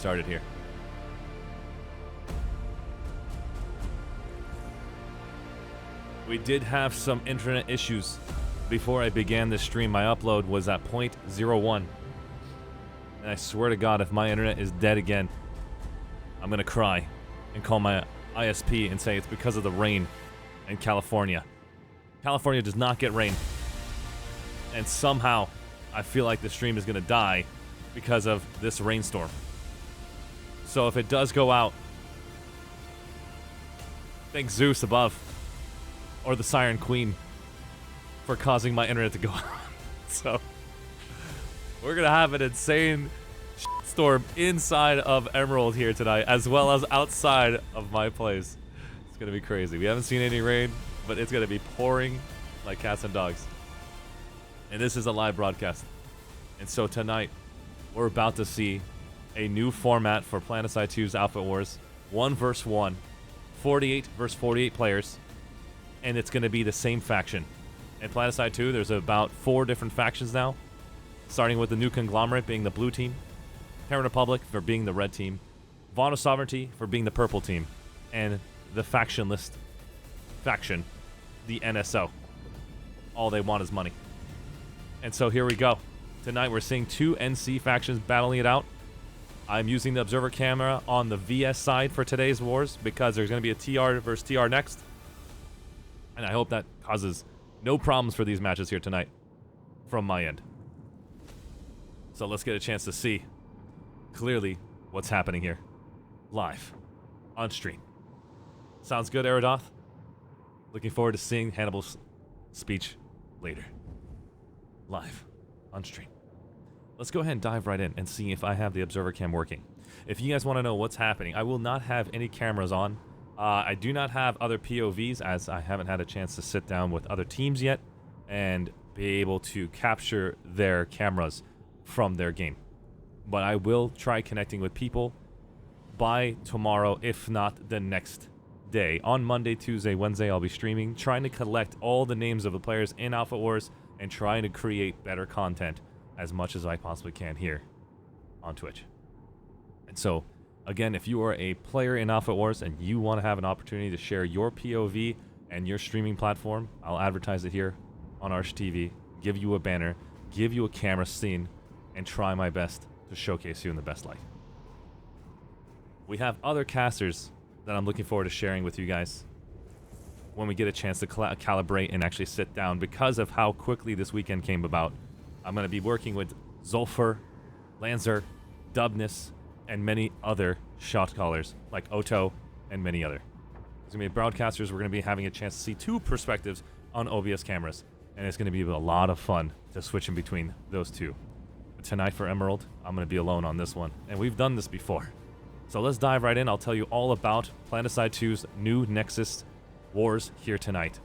started here. We did have some internet issues before I began this stream. My upload was at 0.01. And I swear to God, if my internet is dead again, I'm going to cry and call my ISP and say it's because of the rain in California. California does not get rain. And somehow, I feel like the stream is going to die because of this rainstorm. So if it does go out, thank Zeus above, or the Siren Queen, for causing my internet to go out. So, we're going to have an insane storm inside of Emerald here tonight, as well as outside of my place. It's going to be crazy. We haven't seen any rain, but it's going to be pouring like cats and dogs. And this is a live broadcast. And so tonight, we're about to see a new format for Planetside 2's Outfit Wars. 1 versus 1. 48 versus 48 players. And it's going to be the same faction. In Planetside 2, there's about 4 different factions now. Starting with the new conglomerate being the blue team. Terran Republic for being the red team. Vaughn of Sovereignty for being the purple team. And the factionless faction, the NSO. All they want is money. And so here we go. Tonight we're seeing 2 NC factions battling it out. I'm using the observer camera on the VS side for today's wars because there's going to be a TR versus TR next. And I hope that causes no problems for these matches here tonight from my end. So let's get a chance to see clearly what's happening here. Live. On stream. Sounds good, Aradoth? Looking forward to seeing Hannibal's speech later. Live. On stream. Let's go ahead and dive right in and see if I have the observer cam working. If you guys want to know what's happening, I will not have any cameras on. I do not have other POVs as I haven't had a chance to sit down with other teams yet and be able to capture their cameras from their game. But I will try connecting with people by tomorrow, if not the next day. On Monday, Tuesday, Wednesday, I'll be streaming, trying to collect all the names of the players in Alpha Wars and trying to create better content as much as I possibly can here on Twitch. And so, again, if you are a player in Alpha Wars and you want to have an opportunity to share your POV and your streaming platform, I'll advertise it here on ArsheeTV, give you a banner, give you a camera scene, and try my best to showcase you in the best light. We have other casters that I'm looking forward to sharing with you guys when we get a chance to calibrate and actually sit down because of how quickly this weekend came about. I'm going to be working with Zulfur, Lanzer, Dubness, and many other shot callers like Otto and many other. There's going to be broadcasters. We're going to be having a chance to see 2 perspectives on OBS cameras, and it's going to be a lot of fun to switch in between those 2. But tonight for Emerald, I'm going to be alone on this one, and we've done this before. So let's dive right in. I'll tell you all about Planetside 2's new Nexus Wars here tonight.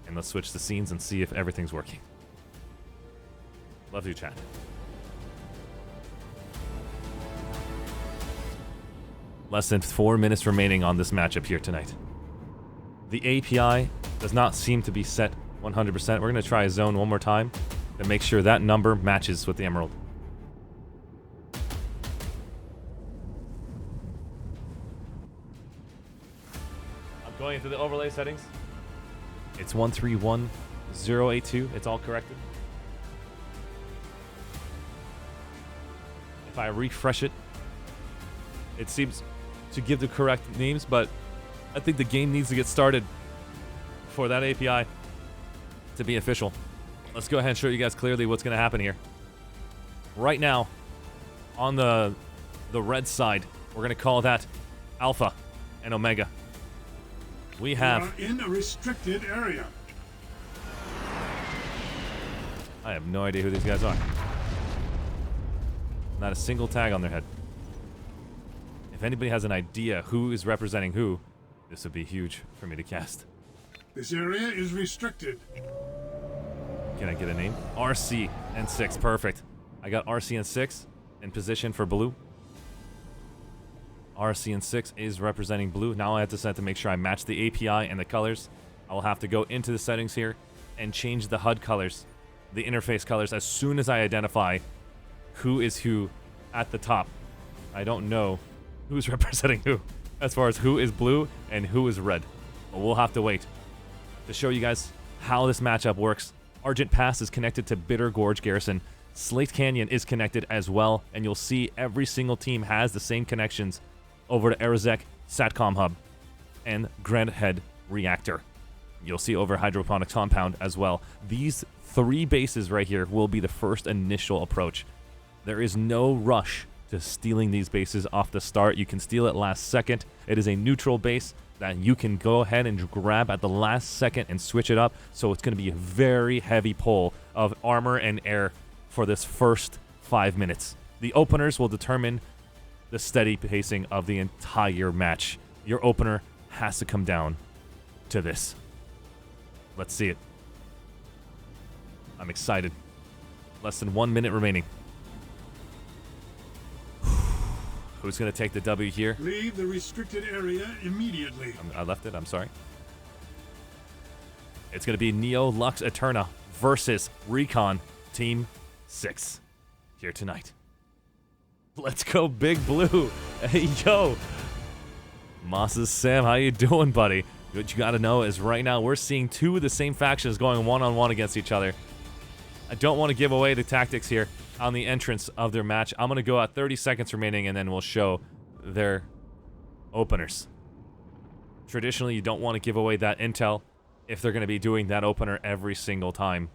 And let's switch the scenes and see if everything's working. Love you, chat. Less than 4 minutes remaining on this matchup here tonight. The API does not seem to be set 100%. We're going to try a zone one more time to make sure that number matches with the Emerald. I'm going into the overlay settings. It's 131082. It's all corrected. If I refresh it, it seems to give the correct names, but I think the game needs to get started for that API to be official. Let's go ahead and show you guys clearly what's going to happen here. Right now, on the red side, we're going to call that Alpha and Omega. We have... We are in a restricted area. I have no idea who these guys are. Not a single tag on their head. If anybody has an idea who is representing who, this would be huge for me to cast. This area is restricted. Can I get a name? RC and 6. Perfect. I got RC and 6 in position for blue. RC and 6 is representing blue. Now I have to set to make sure I match the API and the colors. I will have to go into the settings here and change the HUD colors, the interface colors, as soon as I identify who is who at the top I don't know who's representing who as far as who is blue and who is red. But we'll have to wait to show you guys how this matchup works. Argent Pass is connected to Bitter Gorge Garrison. Slate Canyon is connected as well, and you'll see every single team has the same connections over to Arizek Satcom Hub and Granite Head Reactor. You'll see over Hydroponic Compound as well. These 3 bases right here will be the first initial approach. There is no rush to stealing these bases off the start. You can steal it last second. It is a neutral base that you can go ahead and grab at the last second and switch it up. So it's going to be a very heavy pull of armor and air for this first 5 minutes. The openers will determine the steady pacing of the entire match. Your opener has to come down to this. Let's see it. I'm excited. Less than 1 minute remaining. Who's going to take the W here? Leave the restricted area immediately. I left it. I'm sorry. It's going to be Neo Lux Eterna versus Recon Team 6 here tonight. Let's go, Big Blue. Hey, yo. Moss's Sam, how you doing, buddy? What you got to know is right now we're seeing 2 of the same factions going one-on-one against each other. I don't want to give away the tactics here on the entrance of their match. I'm going to go at 30 seconds remaining, and then we'll show their openers. Traditionally, you don't want to give away that intel if they're going to be doing that opener every single time.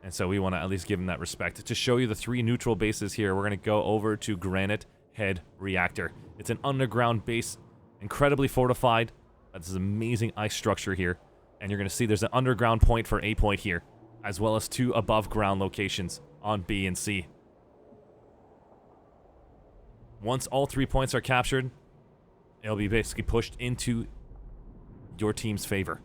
And so we want to at least give them that respect. To show you the 3 neutral bases here, we're going to go over to Granite Head Reactor. It's an underground base, incredibly fortified. This is amazing ice structure here. And you're going to see there's an underground point for A point here, as well as 2 above ground locations on B and C. Once all 3 points are captured, it'll be basically pushed into your team's favor.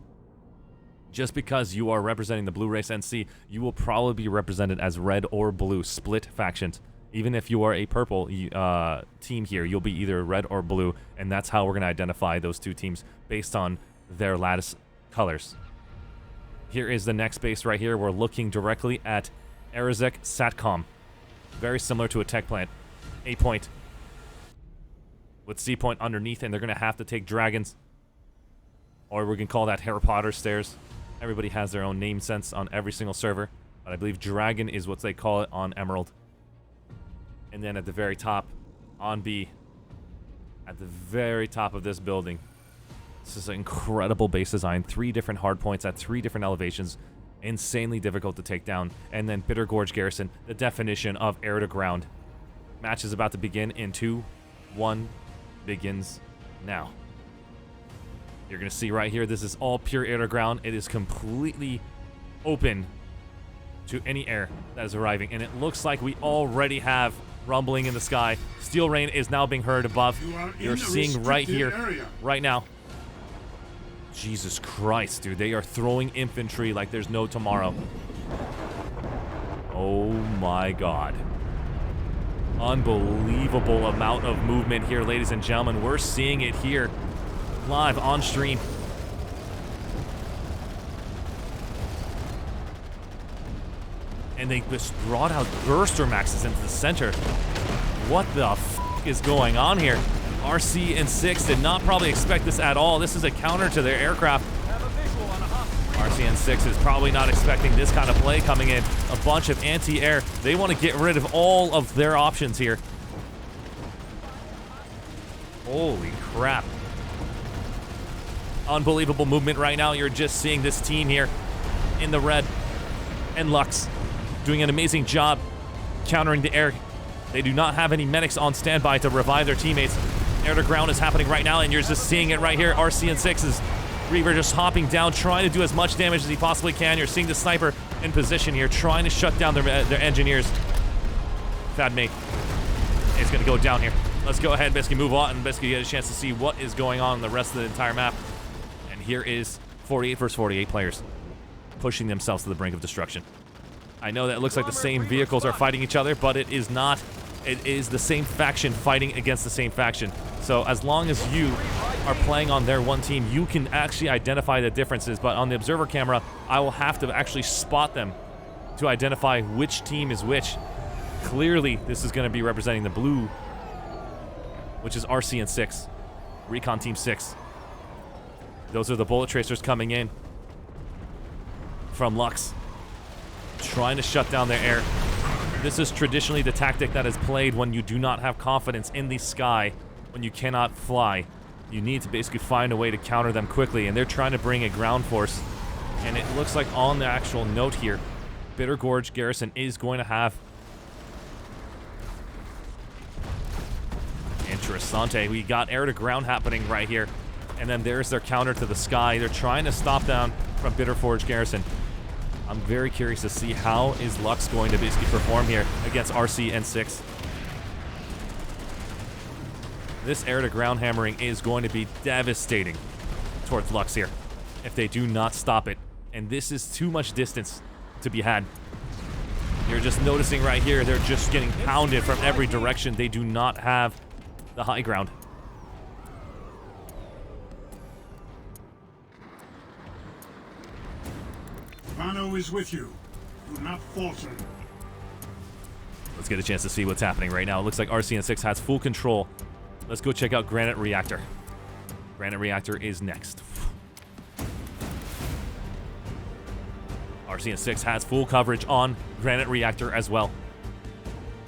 Just because you are representing the Blue Race NC, you will probably be represented as red or blue, split factions. Even if you are a purple team here, you'll be either red or blue, and that's how we're going to identify those 2 teams based on their lattice colors. Here is the next base right here. We're looking directly at Arizek Satcom. Very similar to a tech plant. A point with C point underneath, and they're going to have to take dragons. Or we can call that Harry Potter stairs. Everybody has their own name sense on every single server, but I believe dragon is what they call it on Emerald. And then at the very top, on B, at the very top of this building, this is an incredible base design. 3 different hard points at 3 different elevations. Insanely difficult to take down. And then Bitter Gorge Garrison, the definition of air to ground. Match is about to begin in 2, 1, begins now. You're going to see right here, this is all pure air to ground. It is completely open to any air that is arriving. And it looks like we already have rumbling in the sky. Steel rain is now being heard above. You're seeing right here, right now. Jesus Christ, dude. They are throwing infantry like there's no tomorrow. Oh my God. Unbelievable amount of movement here, ladies and gentlemen. We're seeing it here live on stream. And they just brought out Burster Maxes into the center. What the f is going on here? RC and 6 did not probably expect this at all. This is a counter to their aircraft. RC and 6 is probably not expecting this kind of play coming in. A bunch of anti-air. They want to get rid of all of their options here. Holy crap. Unbelievable movement right now. You're just seeing this team here in the red. And Lux doing an amazing job countering the air. They do not have any medics on standby to revive their teammates. Air to ground is happening right now, and you're just seeing it right here. RC and 6 is Reaver just hopping down, trying to do as much damage as he possibly can. You're seeing the sniper in position here, trying to shut down their engineers. Fadmate is going to go down here. Let's go ahead and basically move on and basically get a chance to see what is going on in the rest of the entire map. And here is 48 versus 48 players pushing themselves to the brink of destruction. I know that it looks like the same vehicles are fighting each other, but it is not. It is the same faction fighting against the same faction. So as long as you are playing on their one team, you can actually identify the differences. But on the observer camera, I will have to actually spot them to identify which team is which. Clearly, this is going to be representing the blue which is RC and 6. Recon Team 6. Those are the bullet tracers coming in from Lux, trying to shut down their air. This is traditionally the tactic that is played when you do not have confidence in the sky, when you cannot fly. You need to basically find a way to counter them quickly, and they're trying to bring a ground force. And it looks like on the actual note here, Bitter Gorge Garrison is going to have... Interessante. We got air to ground happening right here. And then there's their counter to the sky. They're trying to stop down from Bitter Forge Garrison. I'm very curious to see how is Lux going to basically perform here against RC and 6. This air to ground hammering is going to be devastating towards Lux here if they do not stop it. And this is too much distance to be had. You're just noticing right here, they're just getting pounded from every direction. They do not have the high ground. Vano is with you. Do not falter. Let's get a chance to see what's happening right now. It looks like RC and 6 has full control. Let's go check out Granite Reactor. Granite Reactor is next. RC and 6 has full coverage on Granite Reactor as well.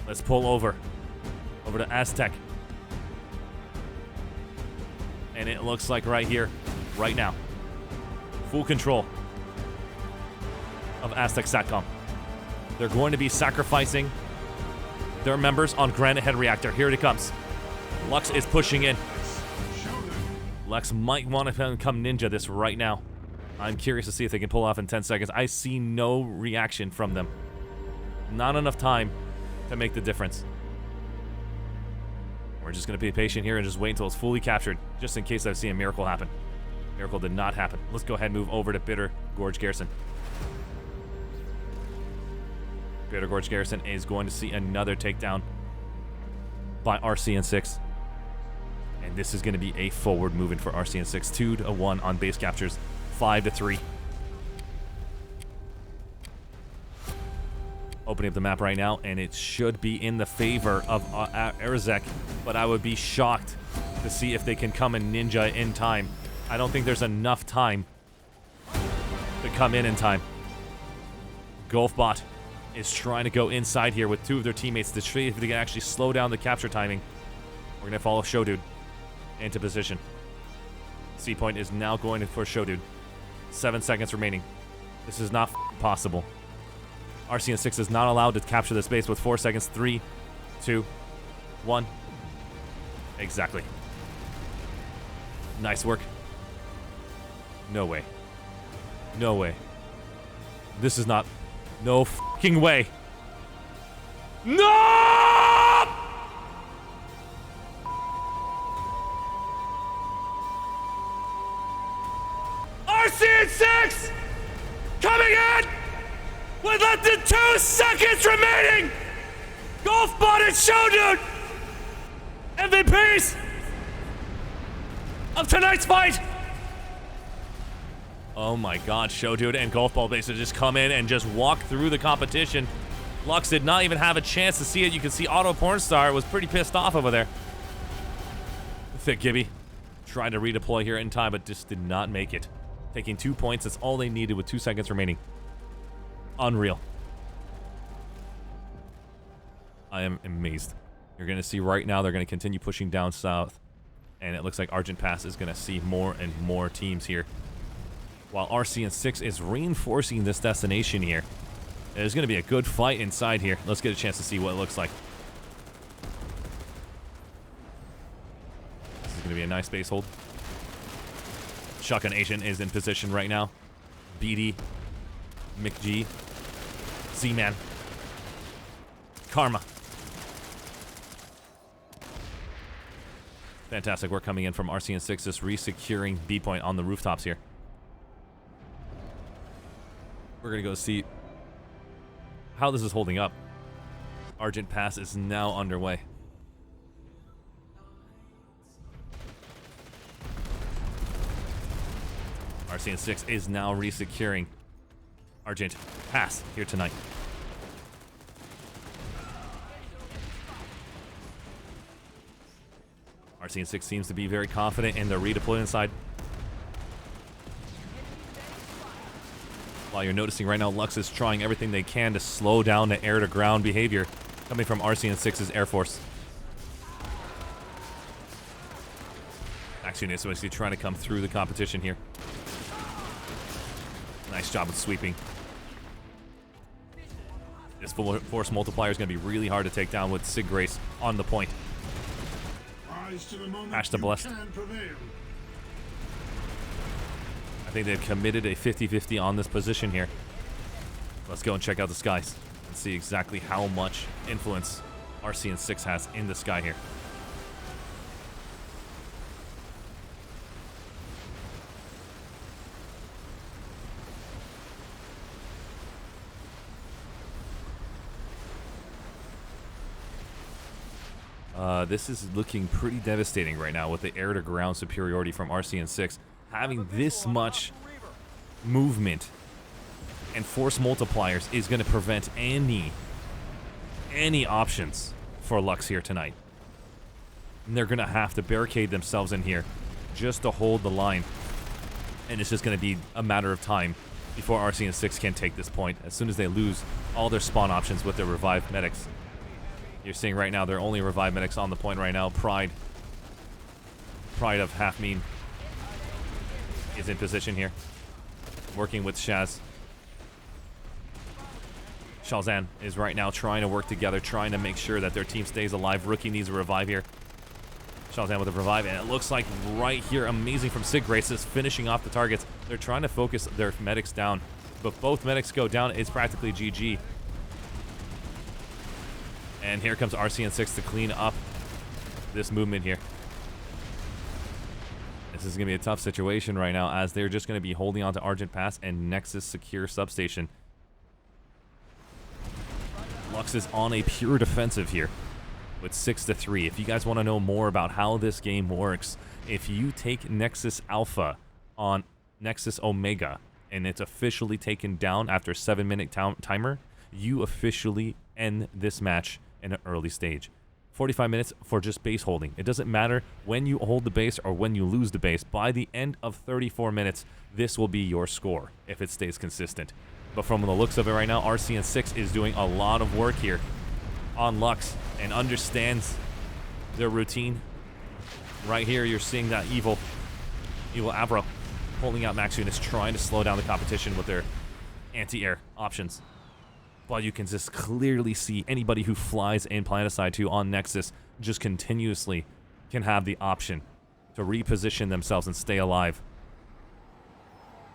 Let's pull over to Aztec. And it looks like right here, right now, full control of Aztec Satcom. They're going to be sacrificing their members on Granite Head Reactor. Here it comes. Lux is pushing in. Lux might want to come ninja this right now. I'm curious to see if they can pull off in 10 seconds. I see no reaction from them. Not enough time to make the difference. We're just going to be patient here and just wait until it's fully captured, just in case I see a miracle happen. Miracle did not happen. Let's go ahead and move over to Bitter Gorge Garrison. Bitter Gorge Garrison is going to see another takedown by RC and 6. And this is going to be a forward movement for RC and 6. 2-1 on base captures. 5-3. Opening up the map right now, and it should be in the favor of Erzek, but I would be shocked to see if they can come and ninja in time. I don't think there's enough time to come in time. Golfbot is trying to go inside here with 2 of their teammates to see if they can actually slow down the capture timing. We're going to follow Showdude into position. C-Point is now going for Showdude. 7 seconds remaining. This is not possible. RC and 6 is not allowed to capture this base with 4 seconds. 3, 2, 1. Exactly. Nice work. No way. No way. This is not... No fucking way. No! RC and 6 coming in with less than 2 seconds remaining. Golfbot and Showdude, MVPs of tonight's fight. Oh my god, Showdude and Golfball basically just come in and just walk through the competition. Lux did not even have a chance to see it. You can see Auto Pornstar was pretty pissed off over there. Thick Gibby tried to redeploy here in time, but just did not make it. Taking 2 points, that's all they needed with 2 seconds remaining. Unreal. I am amazed. You're going to see right now they're going to continue pushing down south. And it looks like Argent Pass is going to see more and more teams here. While RC and 6 is reinforcing this destination here. There's going to be a good fight inside here. Let's get a chance to see what it looks like. This is going to be a nice base hold. Shotgun Agent is in position right now. BD, McG, Z-Man, Karma. Fantastic work coming in from RC and 6, just re-securing B-point on the rooftops here. We're going to go see how this is holding up. Argent Pass is now underway. RC and 6 is now re-securing Argent Pass here tonight. RCN6 seems to be very confident in the redeployment side. While you're noticing right now, Lux is trying everything they can to slow down the air-to-ground behavior coming from RCN6's Air Force. Max units obviously trying to come through the competition here. Nice job with sweeping. This force multiplier is going to be really hard to take down with Sig Grace on the point. Ash the Blessed. I think they've committed a 50-50 on this position here. Let's go and check out the skies and see exactly how much influence RCN6 has in the sky here. This is looking pretty devastating right now with the air-to-ground superiority from RCN6. Having this much movement and force multipliers is going to prevent any options for Lux here tonight. And they're going to have to barricade themselves in here just to hold the line. And it's just going to be a matter of time before RCN6 can take this point as soon as they lose all their spawn options with their revived medics. You're seeing right now they're only revived medics on the point right now. Pride of Half Mean is in position here, working with Shaz. Shazan is right now trying to work together, trying to make sure that their team stays alive. Rookie needs a revive here. Shazan with a revive, and it looks like right here, amazing from Sig Grace, is finishing off the targets. They're trying to focus their medics down, but both medics go down. It's practically GG. And here comes RCN6 to clean up this movement here. This is going to be a tough situation right now as they're just going to be holding on to Argent Pass and Nexus Secure Substation. Lux is on a pure defensive here with 6-3. If you guys want to know more about how this game works, if you take Nexus Alpha on Nexus Omega and it's officially taken down after a 7-minute timer, you officially end this match in an early stage. 45 minutes for just base holding. It doesn't matter when you hold the base or when you lose the base. By the end of 34 minutes, this will be your score if it stays consistent. But from the looks of it right now, RCN6 is doing a lot of work here on Lux and understands their routine. Right here, you're seeing that evil Avro pulling out max units, trying to slow down the competition with their anti-air options. But you can just clearly see anybody who flies in Planetside 2 on Nexus just continuously can have the option to reposition themselves and stay alive.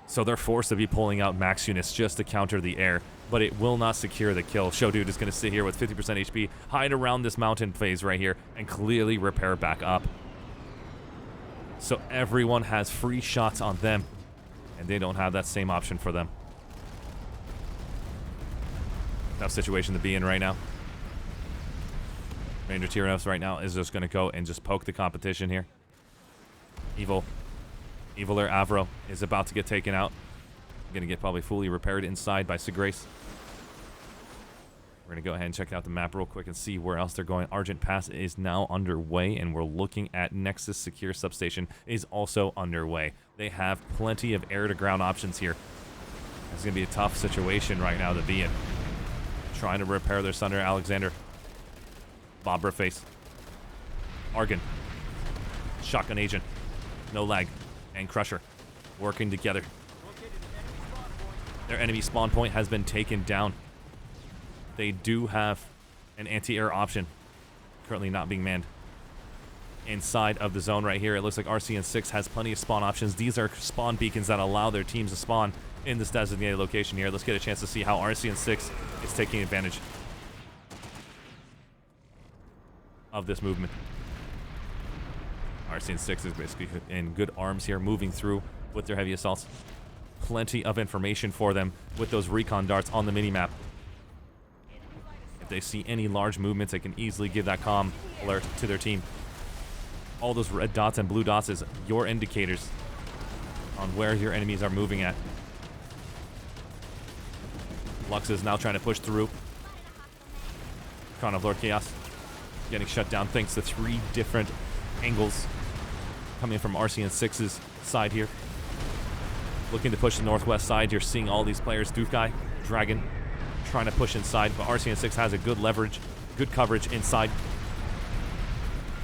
So they're forced to be pulling out max units just to counter the air, but it will not secure the kill. Showdude is going to sit here with 50% HP, hide around this mountain phase right here, and clearly repair back up. So everyone has free shots on them, and they don't have that same option for them. Tough situation to be in right now. Ranger Tyrannos right now is just going to go and just poke the competition here. Eviler Avro is about to get taken out. Going to get probably fully repaired inside by Sig Grace. We're going to go ahead and check out the map real quick and see where else they're going. Argent Pass is now underway, and we're looking at Nexus Secure Substation is also underway. They have plenty of air-to-ground options here. It's going to be a tough situation right now to be in. Trying to repair their Sunder Alexander. Bobber face. Argon. Shotgun Agent. No lag. And Crusher. Working together. Their enemy spawn point has been taken down. They do have an anti-air option. Currently not being manned. Inside of the zone right here, it looks like RCN6 has plenty of spawn options. These are spawn beacons that allow their teams to spawn in this designated location here. Let's get a chance to see how RCN6 is taking advantage of this movement. RCN6 is basically in good arms here, moving through with their heavy assaults. Plenty of information for them with those recon darts on the minimap. If they see any large movements, they can easily give that comm alert to their team. All those red dots and blue dots is your indicators on where your enemies are moving at. Lux is now trying to push through. Crown of Lord Chaos getting shut down thanks to 3 different angles coming from RCN6's side here. Looking to push the northwest side. You're seeing all these players, Doofguy, Dragon, trying to push inside, but RCN6 has a good leverage, good coverage inside.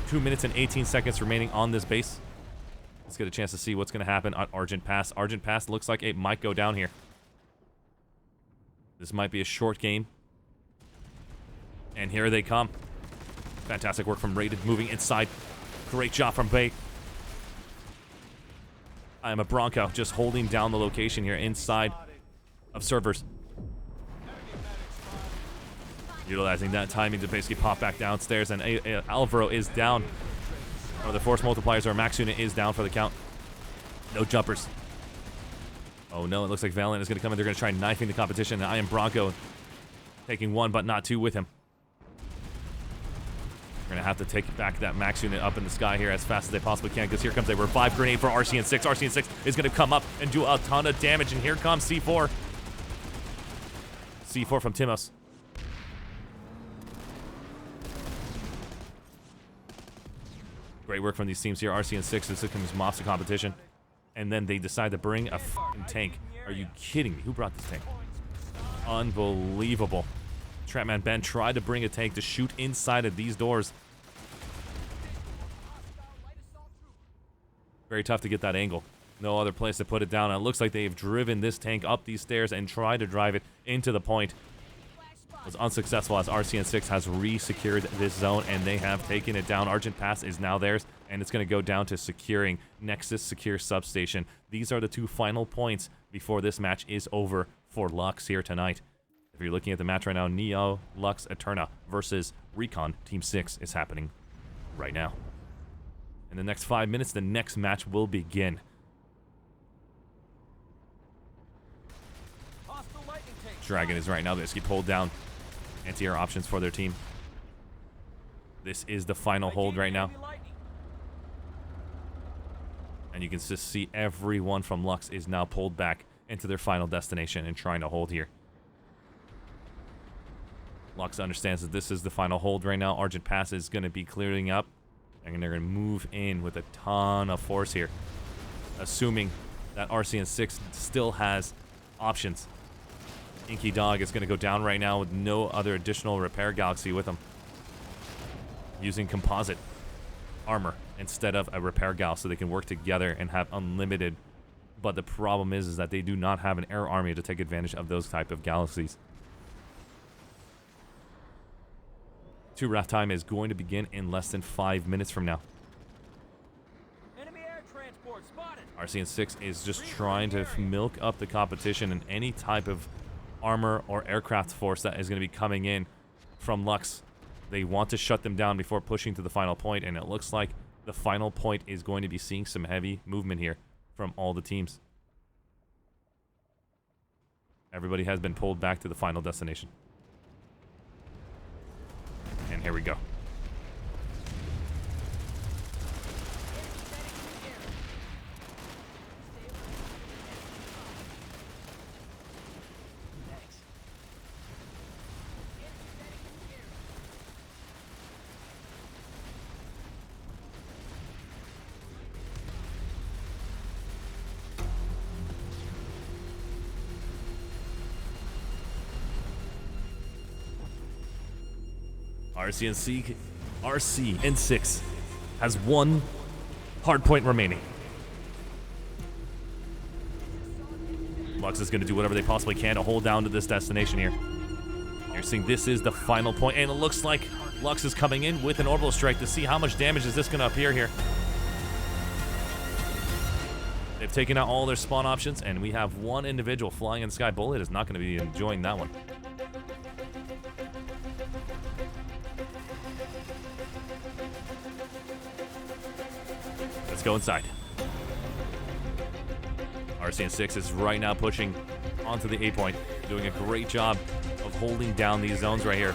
2 minutes and 18 seconds remaining on this base. Let's get a chance to see what's going to happen at Argent Pass. Argent Pass looks like it might go down here. This might be a short game. And here they come. Fantastic work from Rated, moving inside. Great job from Bay. I am a Bronco, just holding down the location here inside of servers. Utilizing that timing to basically pop back downstairs, and Alvaro is down. Or the force multipliers or max unit is down for the count. No jumpers. Oh no, it looks like Valiant is going to come in. They're going to try knifing the competition. And I am Bronco taking one, but not two with him. We're going to have to take back that max unit up in the sky here as fast as they possibly can, because here comes a revive grenade for RCN6. RCN6 is going to come up and do a ton of damage, and here comes C4. C4 from Timos. Great work from these teams here. RCN6 is comes mobs the competition. And then they decide to bring a f***ing tank. Are you kidding me? Who brought this tank? Unbelievable. Trapman Ben tried to bring a tank to shoot inside of these doors. Very tough to get that angle. No other place to put it down. And it looks like they've driven this tank up these stairs and tried to drive it into the point. Was unsuccessful as RCN6 has re-secured this zone, and they have taken it down. Argent Pass is now theirs, and it's going to go down to securing Nexus Secure Substation. These are the two final points before this match is over for Lux here tonight. If you're looking at the match right now, Neo, Lux, Eterna versus Recon Team 6 is happening right now. In the next 5 minutes, the next match will begin. Dragon is right now basically pulled down. Anti-air options for their team. This is the final hold right now. And you can just see everyone from Lux is now pulled back into their final destination and trying to hold here. Lux understands that this is the final hold right now. Argent Pass is going to be clearing up. And they're going to move in with a ton of force here. Assuming that RCN6 still has options. Inky Dog is going to go down right now with no other additional repair galaxy with him. Using composite armor instead of a repair gal so they can work together and have unlimited. But the problem is that they do not have an air army to take advantage of those type of galaxies. 2 RAF time is going to begin in less than 5 minutes from now. Enemy air transport spotted. RCN6 is just trying to milk up the competition, and any type of armor or aircraft force that is going to be coming in from Lux. They want to shut them down before pushing to the final point, and it looks like the final point is going to be seeing some heavy movement here from all the teams. Everybody has been pulled back to the final destination. And here we go. RCN6 has 1 hard point remaining. Lux is going to do whatever they possibly can to hold down to this destination here. You're seeing this is the final point, and it looks like Lux is coming in with an orbital strike to see how much damage is this going to appear here. They've taken out all their spawn options, and we have 1 individual flying in the sky. Bullet is not going to be enjoying that one. Let's go inside. RCN6 is right now pushing onto the A point, doing a great job of holding down these zones right here.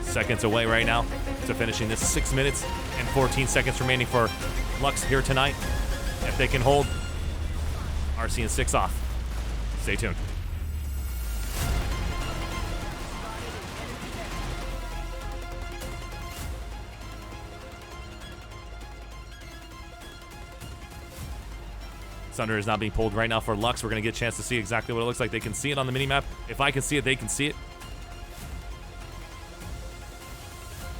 Seconds away right now to finishing this. 6 minutes and 14 seconds remaining for Lux here tonight. If they can hold RC and 6 off. Stay tuned. Sunder is now being pulled right now for Lux. We're going to get a chance to see exactly what it looks like. They can see it on the minimap. If I can see it, they can see it.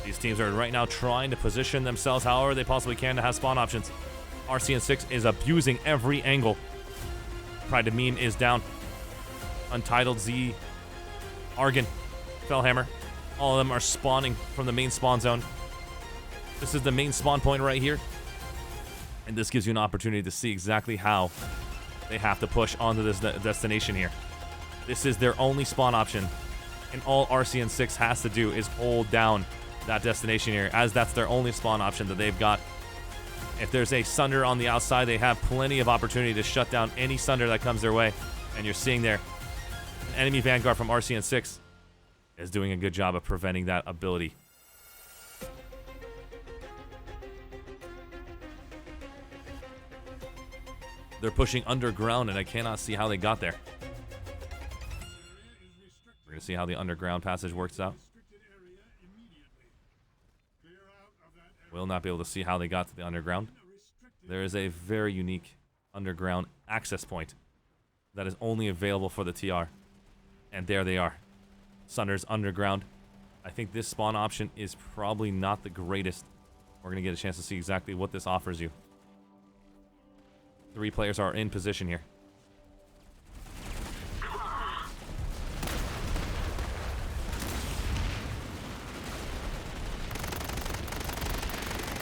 These teams are right now trying to position themselves however they possibly can to have spawn options. RC and 6 is abusing every angle. Pride to Meme is down. Untitled Z, Argon, Fellhammer. All of them are spawning from the main spawn zone. This is the main spawn point right here. And this gives you an opportunity to see exactly how they have to push onto this destination here. This is their only spawn option. And all RC and 6 has to do is hold down that destination here, as that's their only spawn option that they've got. If there's a Sunder on the outside, they have plenty of opportunity to shut down any Sunder that comes their way. And you're seeing there, an enemy Vanguard from RC and 6 is doing a good job of preventing that ability. They're pushing underground, and I cannot see how they got there. We're going to see how the underground passage works out. We'll not be able to see how they got to the underground. There is a very unique underground access point that is only available for the TR. And there they are. Sunder's underground. I think this spawn option is probably not the greatest. We're going to get a chance to see exactly what this offers you. 3 players are in position here.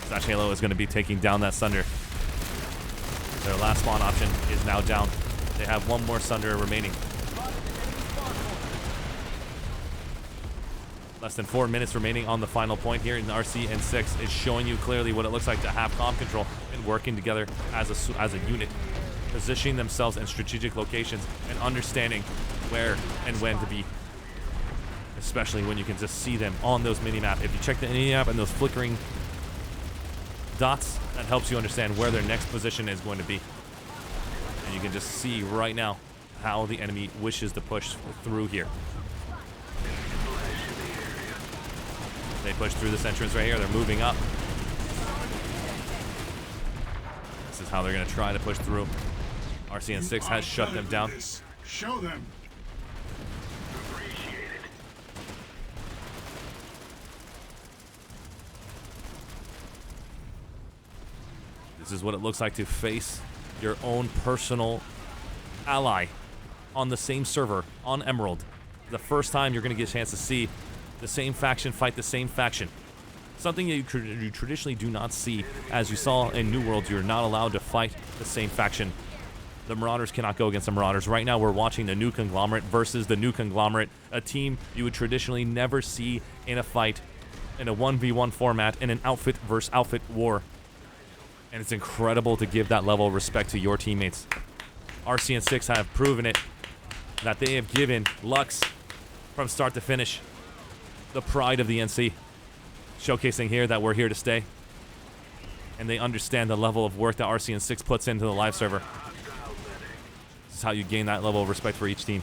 Slash Halo is going to be taking down that Sunder. Their last spawn option is now down. They have one more Sunder remaining. Less than 4 minutes remaining on the final point here, and RC and 6 is showing you clearly what it looks like to have comm control and working together as a unit, positioning themselves in strategic locations and understanding where and when to be, especially when you can just see them on those mini-map. If you check the mini-map and those flickering dots, that helps you understand where their next position is going to be. And you can just see right now how the enemy wishes to push through here. They push through this entrance right here. They're moving up. This is how they're going to try to push through. RC and 6 has shut them down. Show them. This is what it looks like to face your own personal ally on the same server on Emerald. The first time you're going to get a chance to see the same faction fight the same faction. Something that you traditionally do not see. As you saw in New World, you're not allowed to fight the same faction. The Marauders cannot go against the Marauders. Right now we're watching the New Conglomerate versus the New Conglomerate, a team you would traditionally never see in a fight, in a 1v1 format, in an outfit versus outfit war. And it's incredible to give that level of respect to your teammates. RC and 6 have proven it, that they have given Lux, from start to finish, the pride of the NC, showcasing here that we're here to stay, and they understand the level of work that RC and 6 puts into the live server. This is how you gain that level of respect for each team.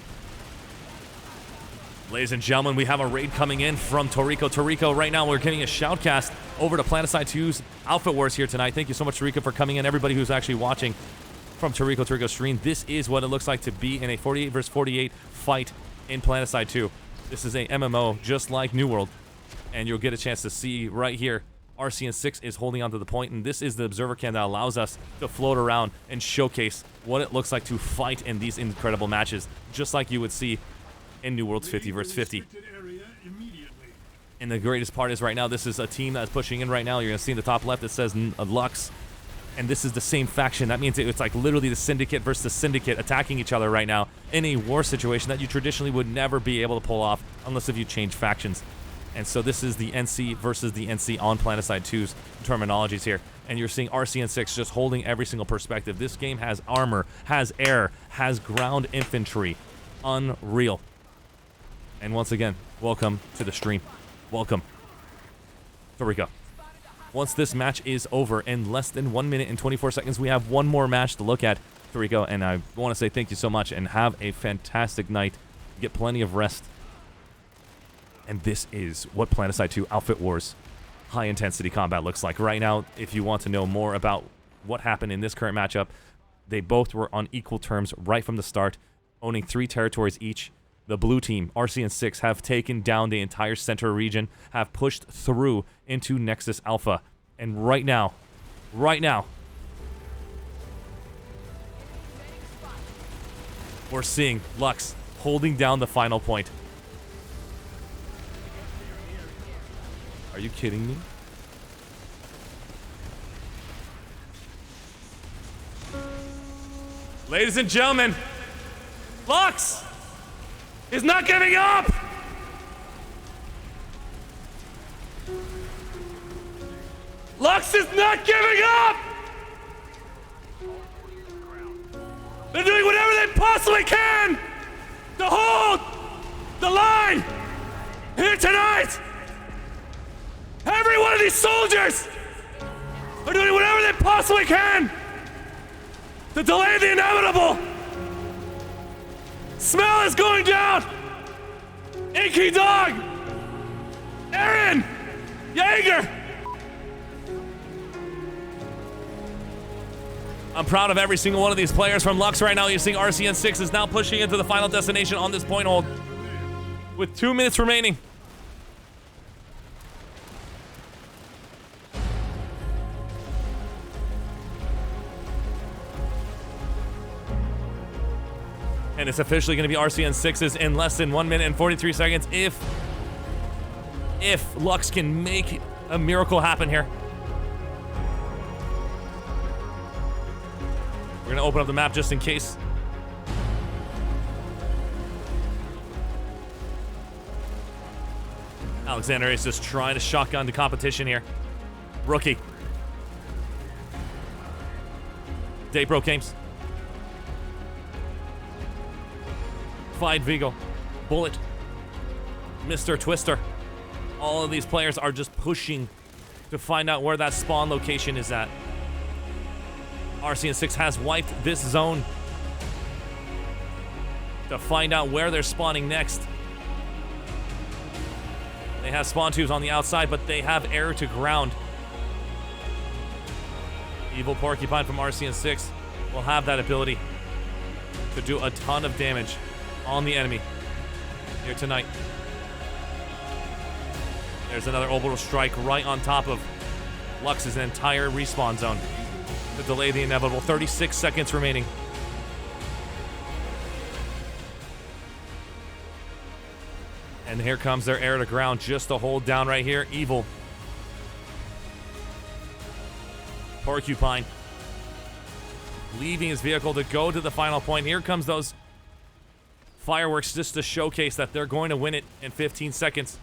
Ladies and gentlemen, we have a raid coming in from Toriko. Toriko, right now we're getting a shoutcast over to Planetside 2's Outfit Wars here tonight. Thank you so much, Toriko, for coming in. Everybody who's actually watching from Toriko's stream, this is what it looks like to be in a 48 versus 48 fight in Planetside 2. This is a MMO just like New World, and you'll get a chance to see right here RC and 6 is holding onto the point, and this is the observer cam that allows us to float around and showcase what it looks like to fight in these incredible matches, just like you would see in New World's 50 versus 50. And the greatest part is right now, this is a team that's pushing in right now. You're going to see in the top left, it says Lux. And this is the same faction. That means it's like literally the Syndicate versus the Syndicate attacking each other right now in a war situation that you traditionally would never be able to pull off unless if you change factions. And so this is the NC versus the NC on Planetside 2's terminologies here. And you're seeing RC and 6 just holding every single perspective. This game has armor, has air, has ground infantry. Unreal. And once again, welcome to the stream. Welcome. Toriko. once this match is over in less than 1 minute and 24 seconds. We have one more match to look at, Toriko, and I want to say thank you so much and have a fantastic night. Get plenty of rest. And this is what Planetside 2 Outfit Wars high-intensity combat looks like. Right now, if you want to know more about what happened in this current matchup, they both were on equal terms right from the start, owning 3 territories each. The blue team, Arshe and 6, have taken down the entire center region, have pushed through into Nexus Alpha. And right now, we're seeing Lux holding down the final point. Are you kidding me? Ladies and gentlemen, Lux is not giving up! Lux is not giving up! They're doing whatever they possibly can to hold the line here tonight! Every one of these soldiers are doing whatever they possibly can to delay the inevitable! Smell is going down! Inky Dog! Aaron! Jaeger! I'm proud of every single one of these players from Lux right now. You're seeing Arshe and 6 is now pushing into the final destination on this point hold with 2 minutes remaining. And it's officially going to be Arshe and 6's in less than 1 minute and 43 seconds if Lux can make a miracle happen here. We're going to open up the map just in case. Alexander is just trying to shotgun the competition here. Rookie. Daypro Games. Fight Vigo. Bullet. Mr. Twister. All of these players are just pushing to find out where that spawn location is at. Arshe and 6 has wiped this zone to find out where they're spawning next. They have spawn tubes on the outside, but they have air to ground. Evil Porcupine from Arshe and 6 will have that ability to do a ton of damage on the enemy here tonight. There's another orbital strike right on top of Lux's entire respawn zone to delay the inevitable. 36 seconds remaining. And here comes their air to ground just to hold down right here. Evil. Porcupine leaving his vehicle to go to the final point. Here comes those fireworks just to showcase that they're going to win it in 15 seconds.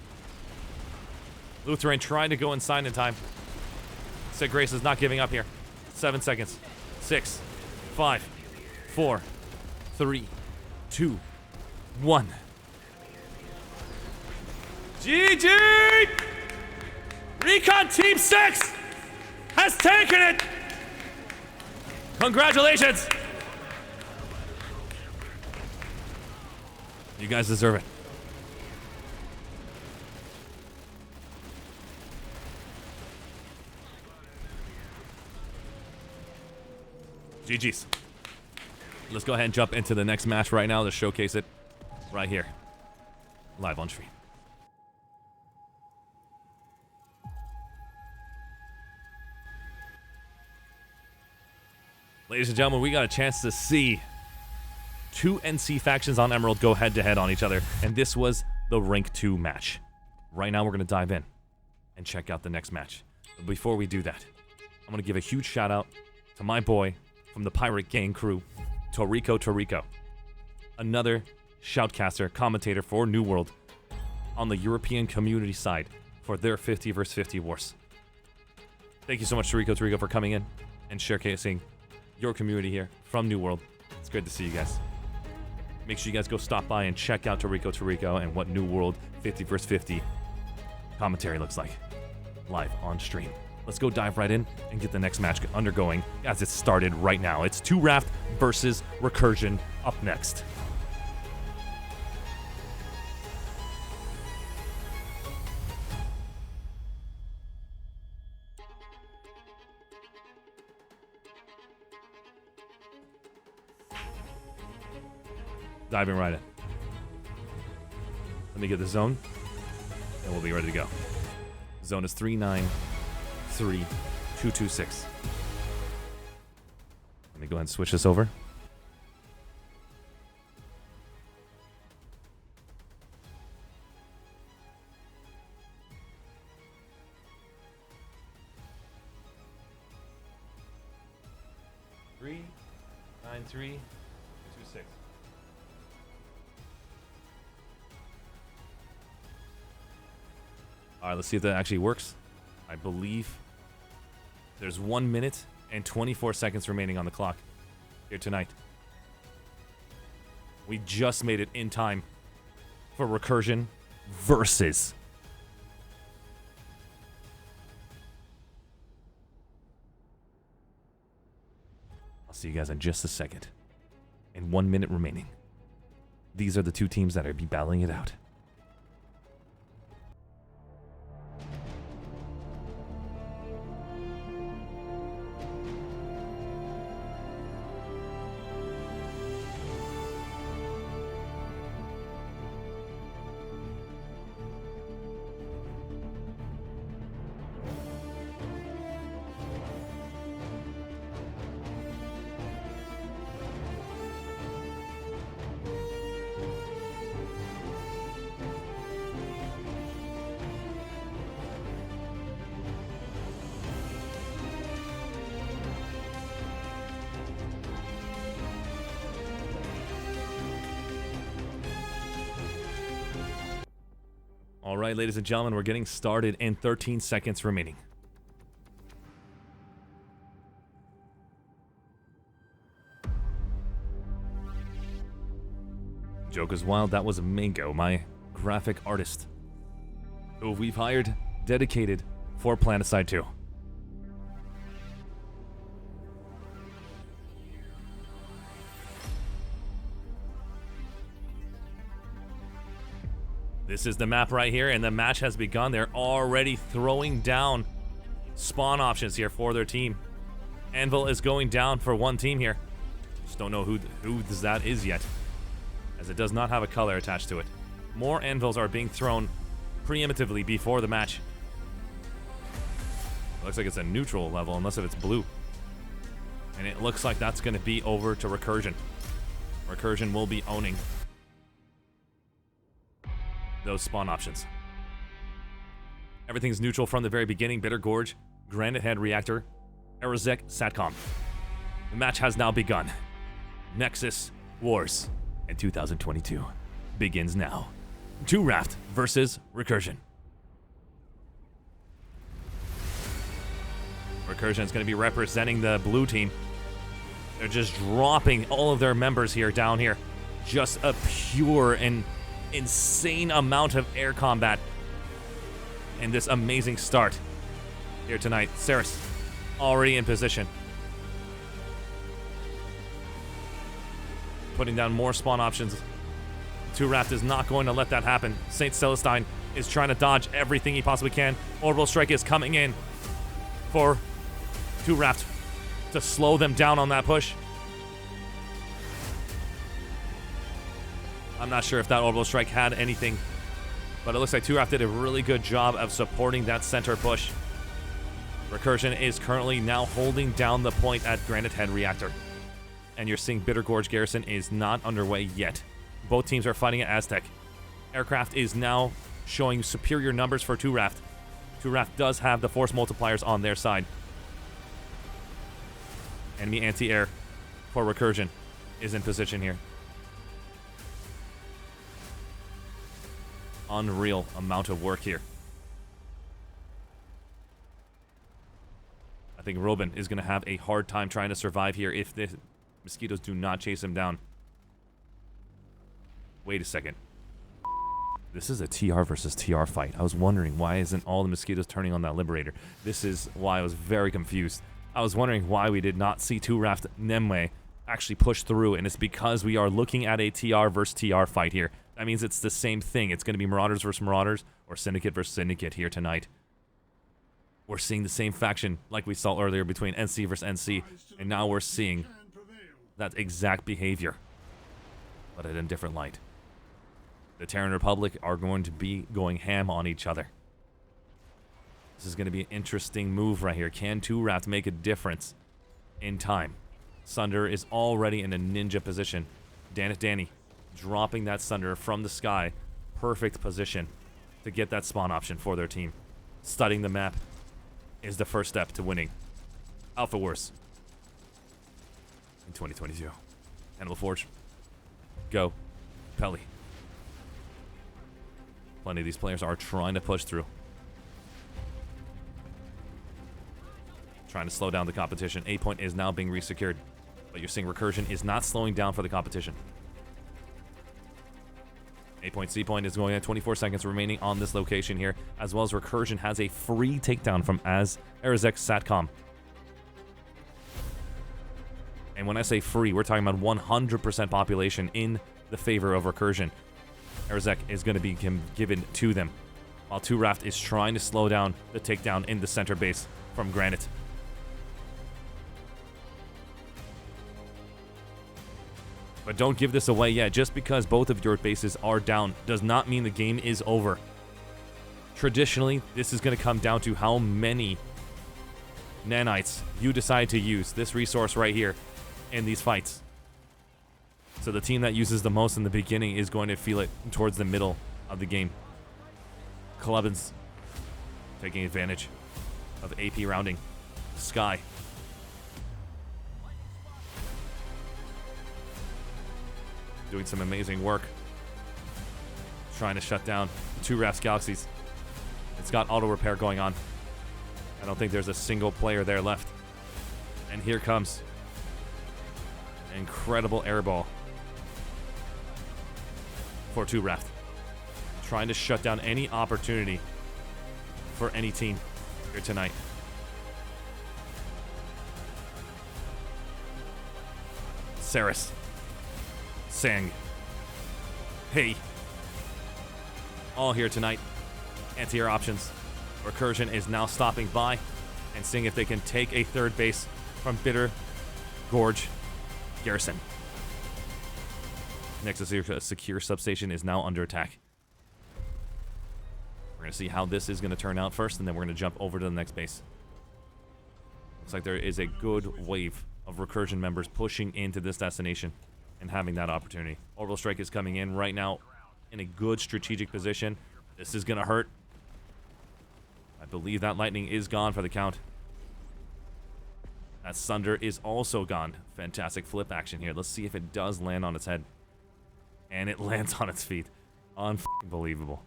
Lutheran trying to go inside in time. Sid Grace is not giving up here. 7 seconds. 6, 5, 4, 3, 2, 1. GG! Recon Team 6 has taken it! Congratulations! You guys deserve it. GG's. Let's go ahead and jump into the next match right now to showcase it right here. Live on stream. Ladies and gentlemen, we got a chance to see 2 NC factions on Emerald go head-to-head on each other, and this was the Rank 2 match. Right now, we're going to dive in and check out the next match. But before we do that, I'm going to give a huge shout-out to my boy from the Pirate Gang crew, Toriko. Another shoutcaster, commentator for New World on the European community side for their 50 vs 50 wars. Thank you so much, Toriko, for coming in and showcasing your community here from New World. It's good to see you guys. Make sure you guys go stop by and check out Toriko and what New World 50 vs 50 commentary looks like live on stream. let's go dive right in and get the next match undergoing as it started right now. It's 2 Raft versus Recursion up next. Diving right in. Let me get the zone, and we'll be ready to go. Zone is 393226. Let me go ahead and switch this over. Three, 9326. All right, let's see if that actually works. I believe there's 1 minute and 24 seconds remaining on the clock here tonight. We just made it in time for Recursion versus. I'll see you guys in just a second. And 1 minute remaining. These are the two teams that are be battling it out. All right, ladies and gentlemen, we're getting started in 13 seconds remaining. Joke is wild. That was Mango, my graphic artist, who we've hired dedicated for Planetside 2. This is the map right here, and the match has begun. They're already throwing down spawn options here for their team. Anvil is going down for one team here. Just don't know who that is yet, as it does not have a color attached to it. More anvils are being thrown preemptively before the match. It looks like it's a neutral level, unless if it's blue. And it looks like that's going to be over to Recursion. Recursion will be owning those spawn options. Everything's neutral from the very beginning. Bitter Gorge, Granite Head Reactor, Aerozek, Satcom. The match has now begun. Nexus Wars in 2022 begins now. 2 Raft versus Recursion. Recursion is going to be representing the blue team. They're just dropping all of their members here down here. Just a pure and insane amount of air combat in this amazing start here tonight. Ceres already in position, putting down more spawn options. 2 Raft is not going to let that happen. Saint Celestine is trying to dodge everything he possibly can. Orbital Strike is coming in for 2 Raft to slow them down on that push. I'm not sure if that Orbital Strike had anything, but it looks like 2 Raft did a really good job of supporting that center push. Recursion is currently now holding down the point at Granite Head Reactor. And you're seeing Bitter Gorge Garrison is not underway yet. Both teams are fighting at Aztec. Aircraft is now showing superior numbers for 2 Raft. 2 Raft does have the force multipliers on their side. Enemy anti-air for Recursion is in position here. Unreal amount of work here. I think Robin is going to have a hard time trying to survive here if the mosquitoes do not chase him down. Wait a second. This is a TR versus TR fight. I was wondering, why isn't all the mosquitoes turning on that Liberator? This is why I was very confused. I was wondering why we did not see 2 Raft Nemwe actually push through, and it's because we are looking at a TR versus TR fight here. That means it's the same thing. It's going to be Marauders versus Marauders or Syndicate versus Syndicate here tonight. We're seeing the same faction like we saw earlier between NC versus NC, and now we're seeing that exact behavior, but in a different light. The Terran Republic are going to be going ham on each other. This is going to be an interesting move right here. Can 2 Raft make a difference in time? Sunder is already in a ninja position. Danny dropping that Sunder from the sky. Perfect position to get that spawn option for their team. Studying the map is the first step to winning Alpha Wars in 2022. Hannibal Forge. Go. Pelly. Plenty of these players are trying to push through. Trying to slow down the competition. A point is now being resecured. But you're seeing Recursion is not slowing down for the competition. A point, C point is going at 24 seconds remaining on this location here. As well as Recursion has a free takedown from Arazek Satcom. And when I say free, we're talking about 100% population in the favor of Recursion. Arazek is going to be given to them, while 2 Raft is trying to slow down the takedown in the center base from Granite. But don't give this away yet. Just because both of your bases are down does not mean the game is over. Traditionally, this is going to come down to how many nanites you decide to use this resource right here in these fights. So the team that uses the most in the beginning is going to feel it towards the middle of the game. Clubbins taking advantage of AP rounding. Sky. Doing some amazing work. Trying to shut down 2 Rafts Galaxies. It's got auto repair going on. I don't think there's a single player there left. And here comes an incredible airball for 2 Raft. Trying to shut down any opportunity for any team here tonight. Saris. Sang. Hey. All here tonight. Anti-air options. Recursion is now stopping by and seeing if they can take a 3rd base from Bitter Gorge Garrison. Nexus secure substation is now under attack. We're going to see how this is going to turn out first, and then we're going to jump over to the next base. Looks like there is a good wave of Recursion members pushing into this destination and having that opportunity. Orbital Strike is coming in right now in a good strategic position. This is going to hurt. I believe that lightning is gone for the count. That Sunder is also gone. Fantastic flip action here. Let's see if it does land on its head. And it lands on its feet. Unbelievable.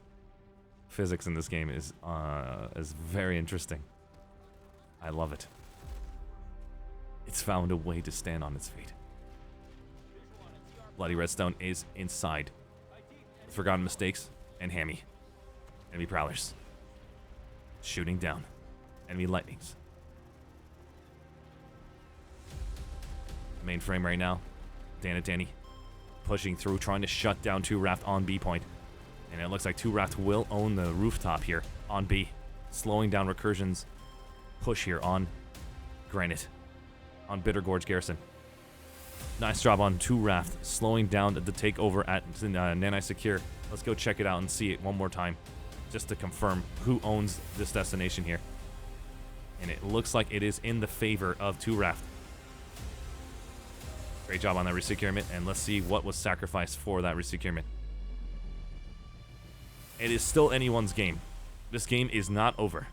Physics in this game is very interesting. I love it. It's found a way to stand on its feet. Bloody Redstone is inside. Forgotten Mistakes and Hammy. Enemy Prowlers. Shooting down. Enemy Lightnings. Mainframe right now. Danny. Pushing through, trying to shut down 2 Raft on B point. And it looks like 2 Raft will own the rooftop here on B. Slowing down Recursion's push here on Granite. On Bitter Gorge Garrison. Nice job on 2 Raft, slowing down the takeover at Nanai Secure. Let's go check it out and see it one more time, just to confirm who owns this destination here. And it looks like it is in the favor of 2 Raft. Great job on that resecurement, and let's see what was sacrificed for that resecurement. It is still anyone's game. This game is not over.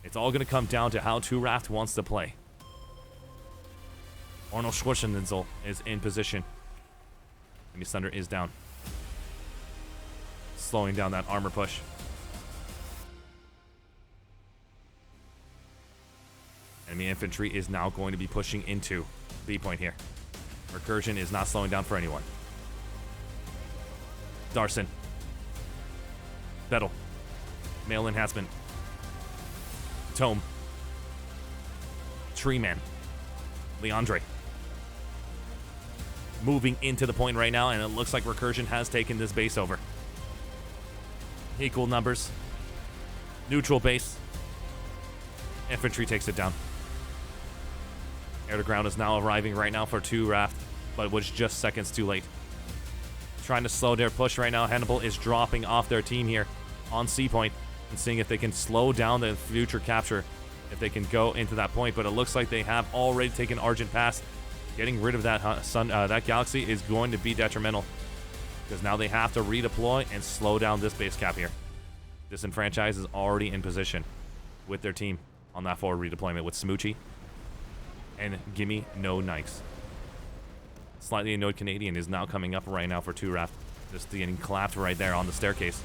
It's all going to come down to how 2 Raft wants to play. Arnold Schwarzenegger is in position. Enemy Thunder is down. Slowing down that armor push. Enemy infantry is now going to be pushing into B point here. Recursion is not slowing down for anyone. Darson. Bettel. Male enhancement. Tome. Treeman. Leandre. Moving into the point right now, and it looks like Recursion has taken this base over. Equal numbers. Neutral base. Infantry takes it down. Air to ground is now arriving right now for 2 Raft, but was just seconds too late. Trying to slow their push right now. Hannibal is dropping off their team here on C point and seeing if they can slow down the future capture, if they can go into that point. But it looks like they have already taken Argent Pass. Getting rid of that that galaxy is going to be detrimental, because now they have to redeploy and slow down this base cap here. Disenfranchise is already in position with their team on that forward redeployment with Smoochie and Gimme No Nikes. Slightly annoyed Canadian is now coming up right now for 2 Raft. Just getting clapped right there on the staircase.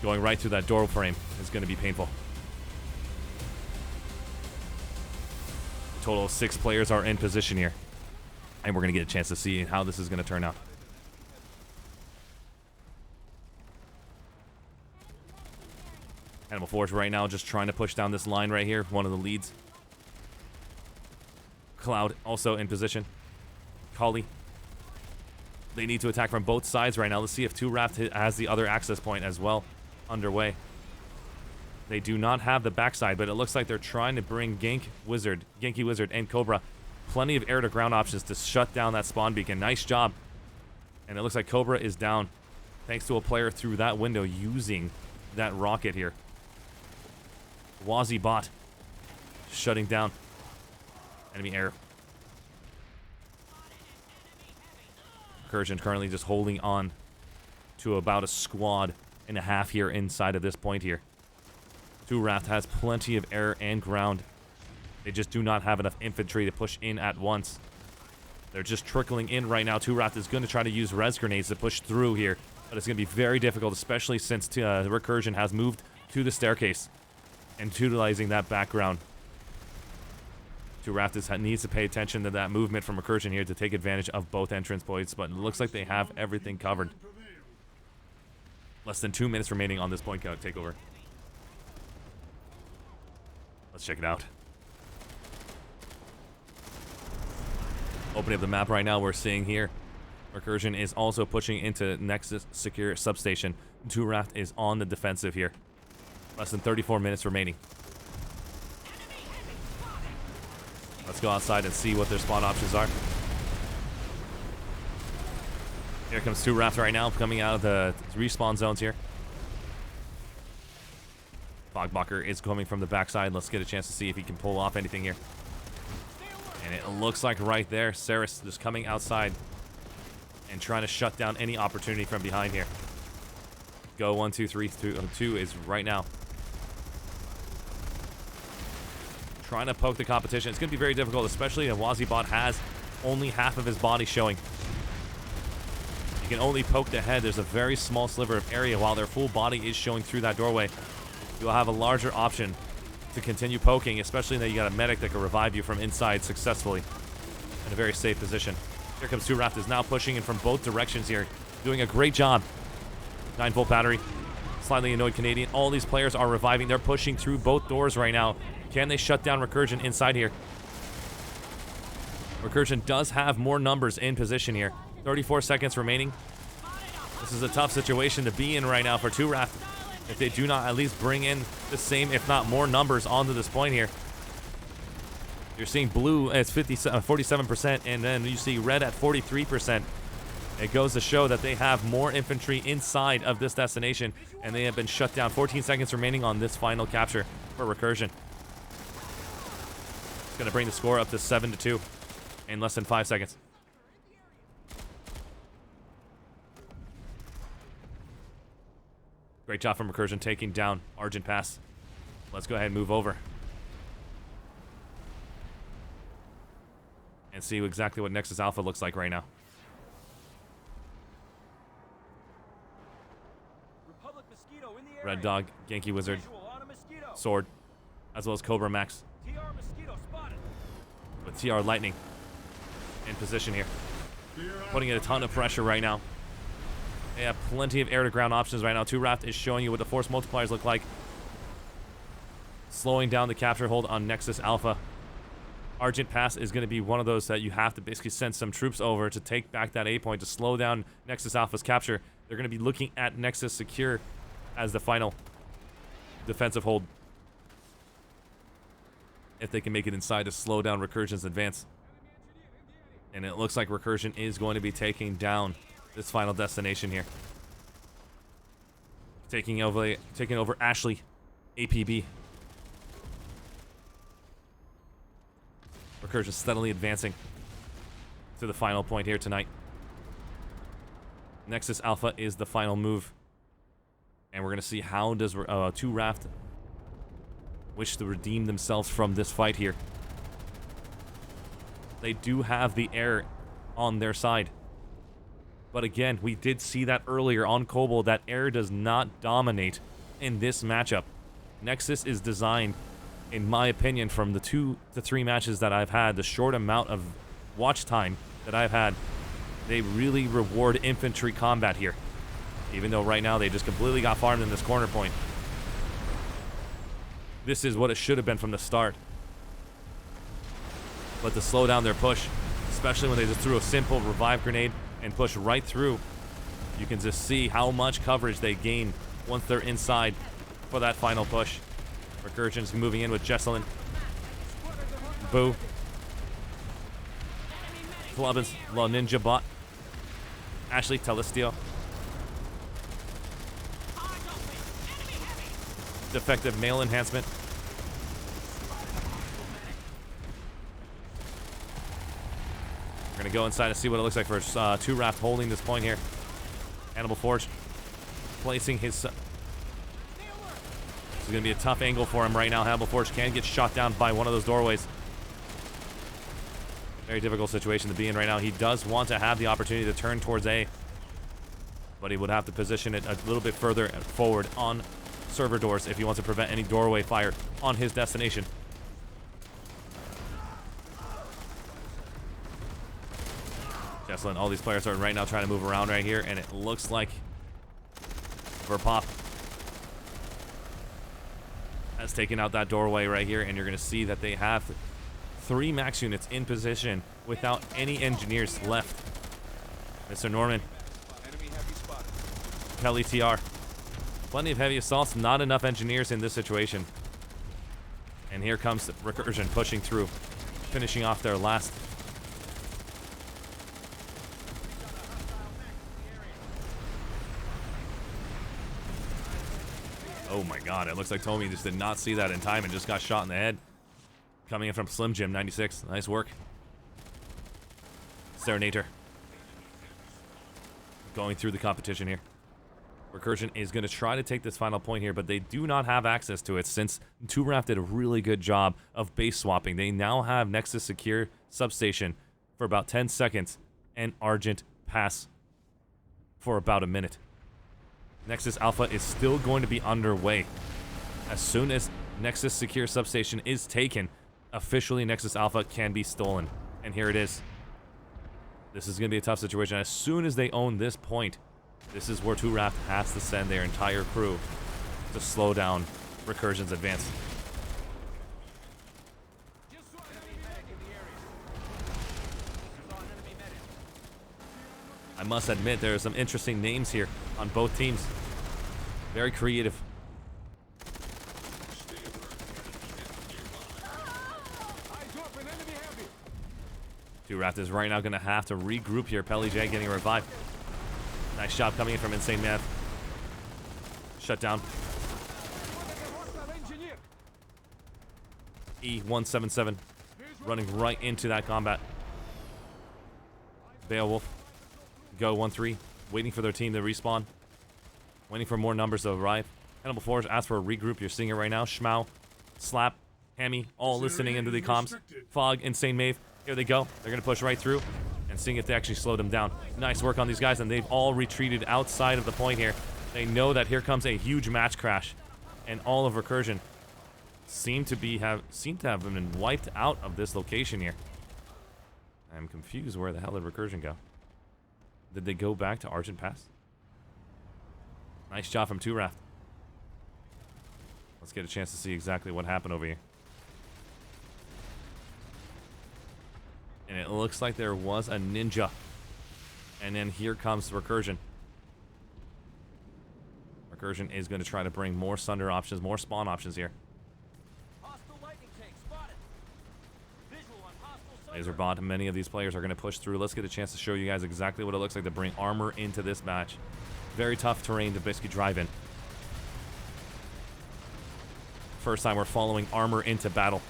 Going right through that door frame is going to be painful. A total of 6 players are in position here, and we're going to get a chance to see how this is going to turn out. Animal Forge right now just trying to push down this line right here, one of the leads. Cloud also in position. Kali. They need to attack from both sides right now. Let's see if 2 Raft has the other access point as well underway. They do not have the backside, but it looks like they're trying to bring Genki Wizard, and Cobra. Plenty of air-to-ground options to shut down that spawn beacon. Nice job. And it looks like Cobra is down, thanks to a player through that window using that rocket here. Wazi bot shutting down enemy air. Recursion currently just holding on to about a squad and a half here inside of this point here. 2 Raft has plenty of air and ground. They just do not have enough infantry to push in at once. They're just trickling in right now. 2 Raft is going to try to use res grenades to push through here, but it's going to be very difficult, especially since Recursion has moved to the staircase and utilizing that background. 2 Raft needs to pay attention to that movement from Recursion here to take advantage of both entrance points, but it looks like they have everything covered. Less than 2 minutes remaining on this point count takeover. Let's check it out. Opening up the map right now, we're seeing here Recursion is also pushing into Nexus secure substation. 2 Raft is on the defensive here. Less than 34 minutes remaining. Let's go outside and see what their spawn options are. Here comes 2 Raft right now, coming out of the respawn zones here. Fogbacher is coming from the backside. Let's get a chance to see if he can pull off anything here. And it looks like right there, Saris just coming outside and trying to shut down any opportunity from behind here. Go 1, 2, 3, 2 is right now. Trying to poke the competition. It's going to be very difficult, especially if Wazibot has only half of his body showing. You can only poke the head. There's a very small sliver of area while their full body is showing through that doorway. You'll have a larger option to continue poking, especially that you got a medic that can revive you from inside successfully in a very safe position. Here comes 2 Raft is now pushing in from both directions here, doing a great job. 9-volt battery, slightly annoyed Canadian. All these players are reviving. They're pushing through both doors right now. Can they shut down Recursion inside here? Recursion does have more numbers in position here. 34 seconds remaining. This is a tough situation to be in right now for 2 Raft, if they do not at least bring in the same, if not more, numbers onto this point here. You're seeing blue at 47%, and then you see red at 43%. It goes to show that they have more infantry inside of this destination, and they have been shut down. 14 seconds remaining on this final capture for Recursion. It's going to bring the score up to 7-2 in less than 5 seconds. Great job from Recursion taking down Argent Pass. Let's go ahead and move over and see exactly what Nexus Alpha looks like right now. Republic Mosquito in the area. Red Dog, Genki Wizard, Sword, as well as Cobra Max. TR Mosquito spotted. With TR Lightning in position here. Putting in a ton of pressure right now. They have plenty of air-to-ground options right now. 2Raft is showing you what the force multipliers look like. Slowing down the capture hold on Nexus Alpha. Argent Pass is going to be one of those that you have to basically send some troops over to take back that A point to slow down Nexus Alpha's capture. They're going to be looking at Nexus Secure as the final defensive hold. If they can make it inside to slow down Recursion's advance. And it looks like Recursion is going to be taking down this final destination here. Taking over Ashley, APB. Recursion steadily advancing to the final point here tonight. Nexus Alpha is the final move. And we're going to see how does 2Raft wish to redeem themselves from this fight here. They do have the air on their side. But again, we did see that earlier on Kobold, that air does not dominate in this matchup. Nexus is designed, in my opinion, from the 2 to 3 matches that I've had, the short amount of watch time that I've had, they really reward infantry combat here. Even though right now they just completely got farmed in this corner point. This is what it should have been from the start. But to slow down their push, especially when they just threw a simple revive grenade and push right through, you can just see how much coverage they gain once they're inside for that final push. Recursion's moving in with Jesselyn. Boo. Flubbins, La Ninja Bot. Ashley, Telestio. Defective mail enhancement. We're going to go inside to see what it looks like for 2Raft holding this point here. Hannibal Forge placing his... This is going to be a tough angle for him right now. Hannibal Forge can get shot down by one of those doorways. Very difficult situation to be in right now. He does want to have the opportunity to turn towards A, but he would have to position it a little bit further forward on server doors if he wants to prevent any doorway fire on his destination. Jesselyn, all these players are right now trying to move around right here, and it looks like Verpop has taken out that doorway right here, and you're going to see that they have 3 max units in position without any engineers left. Mr. Norman. Kelly TR. Plenty of heavy assaults, not enough engineers in this situation. And here comes Recursion pushing through, finishing off their last. Oh my god, it looks like Tommy just did not see that in time and just got shot in the head. Coming in from Slim Jim, 96. Nice work. Serenator. Going through the competition here. Recursion is going to try to take this final point here, but they do not have access to it since 2Raft did a really good job of base swapping. They now have Nexus Secure Substation for about 10 seconds and Argent Pass for about a minute. Nexus Alpha is still going to be underway. As soon as Nexus Secure Substation is taken, officially Nexus Alpha can be stolen. And here it is. This is going to be a tough situation. As soon as they own this point, this is where 2Raft has to send their entire crew to slow down Recursion's advance. I must admit, there are some interesting names here on both teams. Very creative. 2Raft is right now going to have to regroup here. Pelly J getting revived. Nice shot coming in from Insane Man. Shut down. E177 running right into that combat. Beowulf. Go 1-3. Waiting for their team to respawn. Waiting for more numbers to arrive. Hannibal Forge asks for a regroup. You're seeing it right now. Schmau, Slap, Hammy, all listening into the comms. Fog, Insane Mave. Here they go. They're going to push right through and seeing if they actually slow them down. Nice work on these guys, and they've all retreated outside of the point here. They know that here comes a huge match crash, and all of Recursion seem to have been wiped out of this location here. I'm confused. Where the hell did Recursion go? Did they go back to Argent Pass? Nice job from 2Raft. Let's get a chance to see exactly what happened over here. And it looks like there was a ninja. And then here comes Recursion. Recursion is going to try to bring more Sunder options, more spawn options here. Hostile lightning tank spotted. Visual on hostile Laser bot, many of these players are going to push through. Let's get a chance to show you guys exactly what it looks like to bring armor into this match. Very tough terrain to basically drive in. First time we're following armor into battle.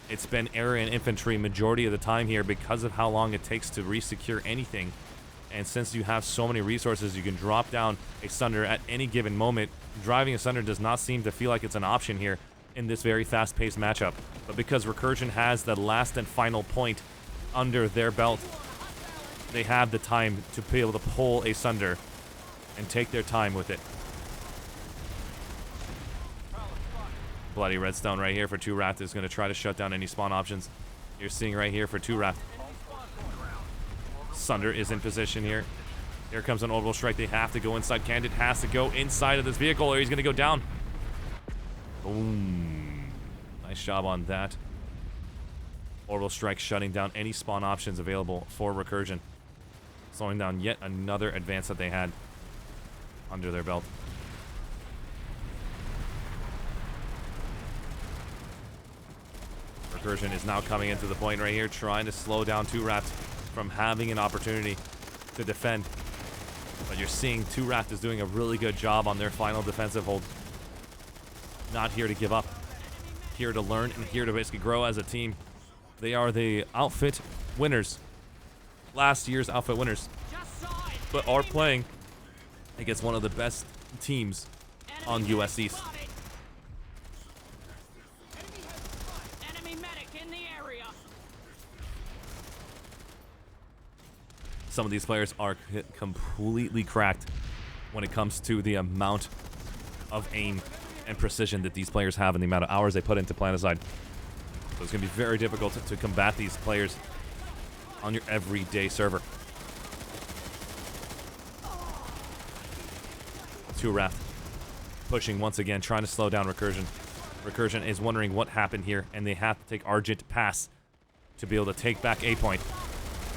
It's been area and infantry majority of the time here because of how long it takes to re-secure anything. And since you have so many resources, you can drop down a Sunder at any given moment. Driving a Sunder does not seem to feel like it's an option here in this very fast-paced matchup. But because Recursion has the last and final point under their belt, they have the time to be able to pull a Sunder and take their time with it. Bloody redstone right here for 2Raft is going to try to shut down any spawn options. You're seeing right here for 2Raft. Sunder is in position here. Here comes an orbital strike. They have to go inside. Candid has to go inside of this vehicle or he's going to go down. Boom. Nice job on that. Orbital strike shutting down any spawn options available for Recursion. Slowing down yet another advance that they had under their belt. Recursion is now coming into the point right here, trying to slow down 2Raft from having an opportunity to defend. But you're seeing 2Raft is doing a really good job on their final defensive hold. Not here to give up. Here to learn and here to basically grow as a team. They are the outfit winners. Last year's outfit winners. But are playing against one of the best teams on US East. Some of these players are completely cracked when it comes to the amount of aim and precision that these players have and the amount of hours they put into Planetside. So it's going to be very difficult to combat these players on your everyday server. 2Raft pushing once again, trying to slow down Recursion. Recursion is wondering what happened here, and they have to take Argent pass to be able to take back A point.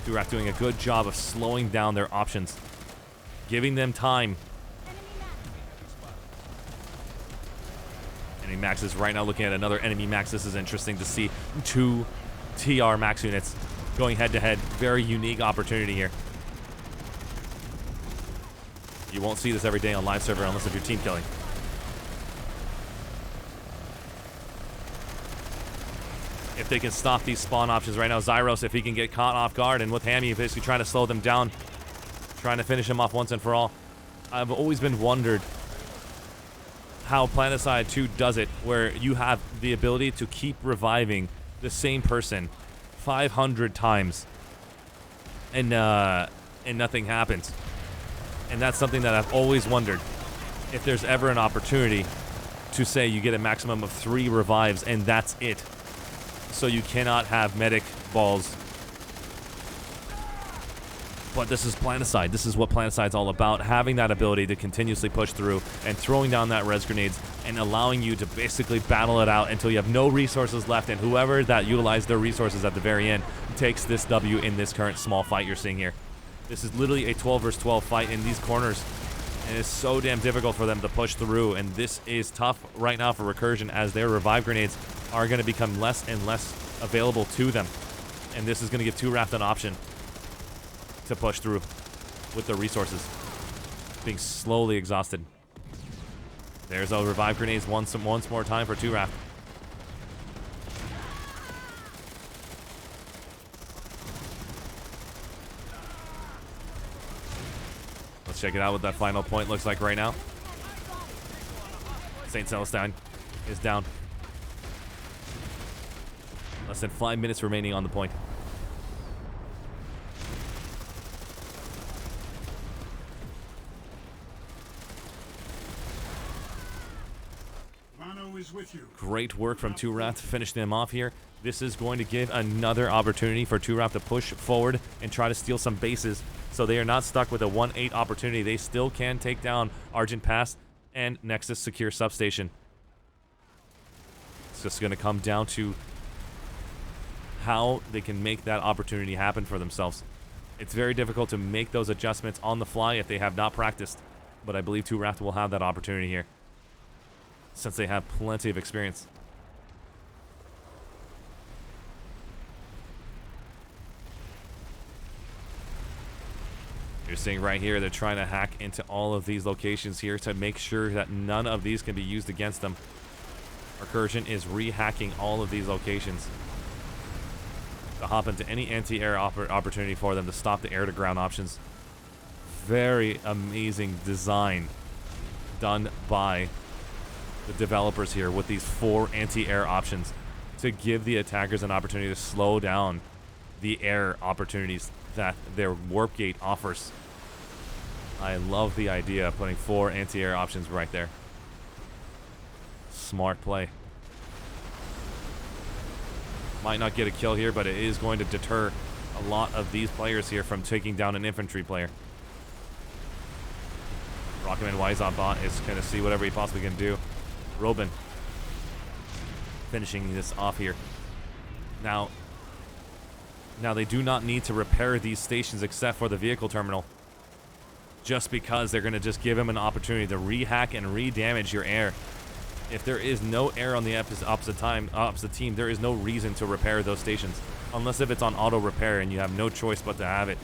2Raft doing a good job of slowing down their options, giving them time. Enemy Max is right now looking at another enemy Max. This is interesting to see two TR Max units going head to head. Very unique opportunity here. You won't see this every day on live server unless if you're team killing. If they can stop these spawn options right now, Zyros, if he can get caught off guard, and with Hammy basically trying to slow them down, trying to finish him off once and for all. I've always been wondered how Planetside 2 does it, where you have the ability to keep reviving the same person 500 times, and nothing happens. And that's something that I've always wondered. If there's ever an opportunity to say you get a maximum of 3 revives and that's it. So you cannot have medic balls. But this is Planetside. This is what Planetide's all about. Having that ability to continuously push through and throwing down that res grenades and allowing you to basically battle it out until you have no resources left, and whoever that utilized their resources at the very end takes this W in this current small fight you're seeing here. This is literally a 12 versus 12 fight in these corners. And it's so damn difficult for them to push through, and this is tough right now for Recursion as their revive grenades are going to become less and less available to them. And this is going to give 2Raft an option to push through with the resources being slowly exhausted. There's those revive grenades once more time for 2Raft. Let's check it out what that final point looks like right now. St. Celestine is down. Less than 5 minutes remaining on the point. is with you. Great work from 2Rap to finish them off here. This is going to give another opportunity for 2Rap to push forward and try to steal some bases, so they are not stuck with a 1-8 opportunity. They still can take down Argent Pass and Nexus Secure Substation. It's just going to come down to how they can make that opportunity happen for themselves. It's very difficult to make those adjustments on the fly if they have not practiced, but I believe 2Rap will have that opportunity here, since they have plenty of experience. You're seeing right here, they're trying to hack into all of these locations here to make sure that none of these can be used against them. Recursion is re-hacking all of these locations to hop into any anti-air opportunity for them to stop the air-to-ground options. Very amazing design done by the developers here with these 4 anti-air options to give the attackers an opportunity to slow down the air opportunities that their warp gate offers. I love the idea of putting 4 anti-air options right there. Smart play. Might not get a kill here, but it is going to deter a lot of these players here from taking down an infantry player. Rocketman Wise bot is going to see whatever he possibly can do. Robin finishing this off here. Now they do not need to repair these stations except for the vehicle terminal, just because they're going to just give him an opportunity to re-hack and re-damage your air. If there is no air on the opposite team, there is no reason to repair those stations, unless if it's on auto repair and you have no choice but to have it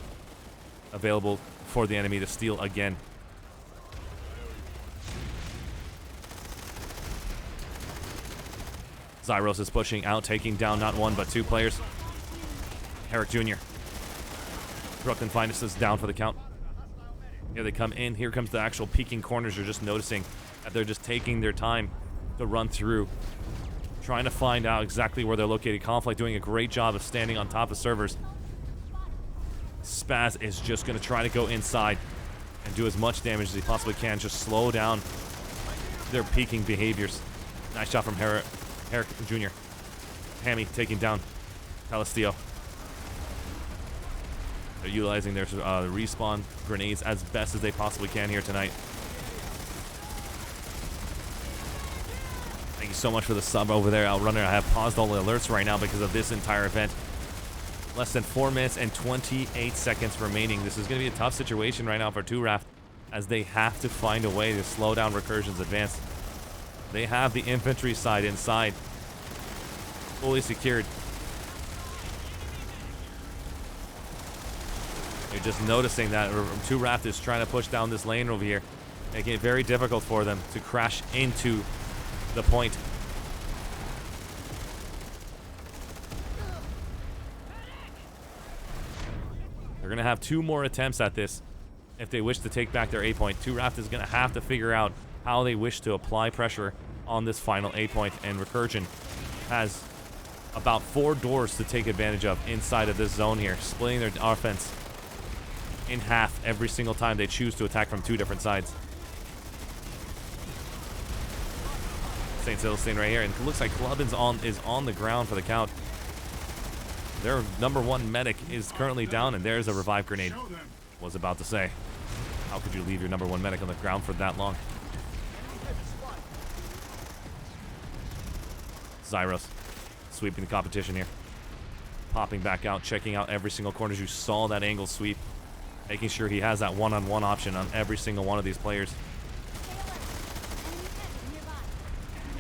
available for the enemy to steal again. Zyros is pushing out, taking down not 1 but 2 players. Herrick Jr. Brooklyn Finest is down for the count. Here they come in. Here comes the actual peeking corners. You're just noticing that they're just taking their time to run through, trying to find out exactly where they're located. Conflict doing a great job of standing on top of servers. Spaz is just going to try to go inside and do as much damage as he possibly can. Just slow down their peeking behaviors. Nice shot from Herrick Jr. Hammy taking down Calistio. They're utilizing their respawn grenades as best as they possibly can here tonight. Thank you so much for the sub over there, Outrunner. I have paused all the alerts right now because of this entire event. Less than 4 minutes and 28 seconds remaining. This is going to be a tough situation right now for 2Rap, as they have to find a way to slow down Recursion's advance. They have the infantry side inside, fully secured. You're just noticing that 2Rap is trying to push down this lane over here, making it very difficult for them to crash into the point. They're going to have 2 more attempts at this if they wish to take back their A point. 2Rap is going to have to figure out how they wish to apply pressure on this final A point, and Recursion has about 4 doors to take advantage of inside of this zone here, splitting their offense in half every single time they choose to attack from 2 different sides. St. Celestine right here, and it looks like Clubbins is on the ground for the count. Their number 1 medic is currently down, and there's a revive grenade. Was about to say, how could you leave your number 1 medic on the ground for that long? Zyros sweeping the competition here, popping back out, checking out every single corner. You saw that angle sweep, making sure he has that one-on-one option on every single one of these players.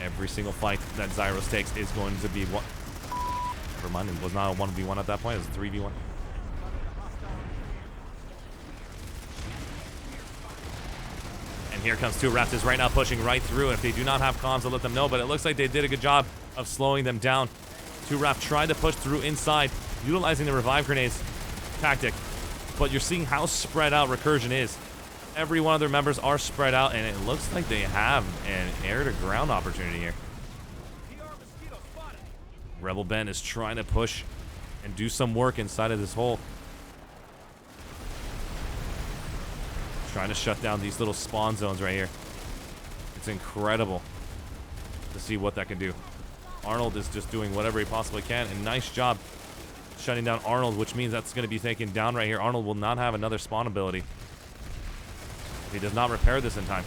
Every single fight that Zyros takes is going to be what? Never mind, it was not a 1v1 at that point, it was a 3v1. And here comes 2Rap is right now pushing right through. If they do not have comms, I'll let them know, but it looks like they did a good job of slowing them down. 2Rap tried to push through inside, utilizing the revive grenades tactic, but you're seeing how spread out Recursion is. Every one of their members are spread out, and it looks like they have an air-to-ground opportunity here. Rebel Ben is trying to push and do some work inside of this hole. Trying to shut down these little spawn zones right here. It's incredible to see what that can do. Arnold is just doing whatever he possibly can, and nice job shutting down Arnold, which means that's going to be taken down right here. Arnold will not have another spawn ability if he does not repair this in time.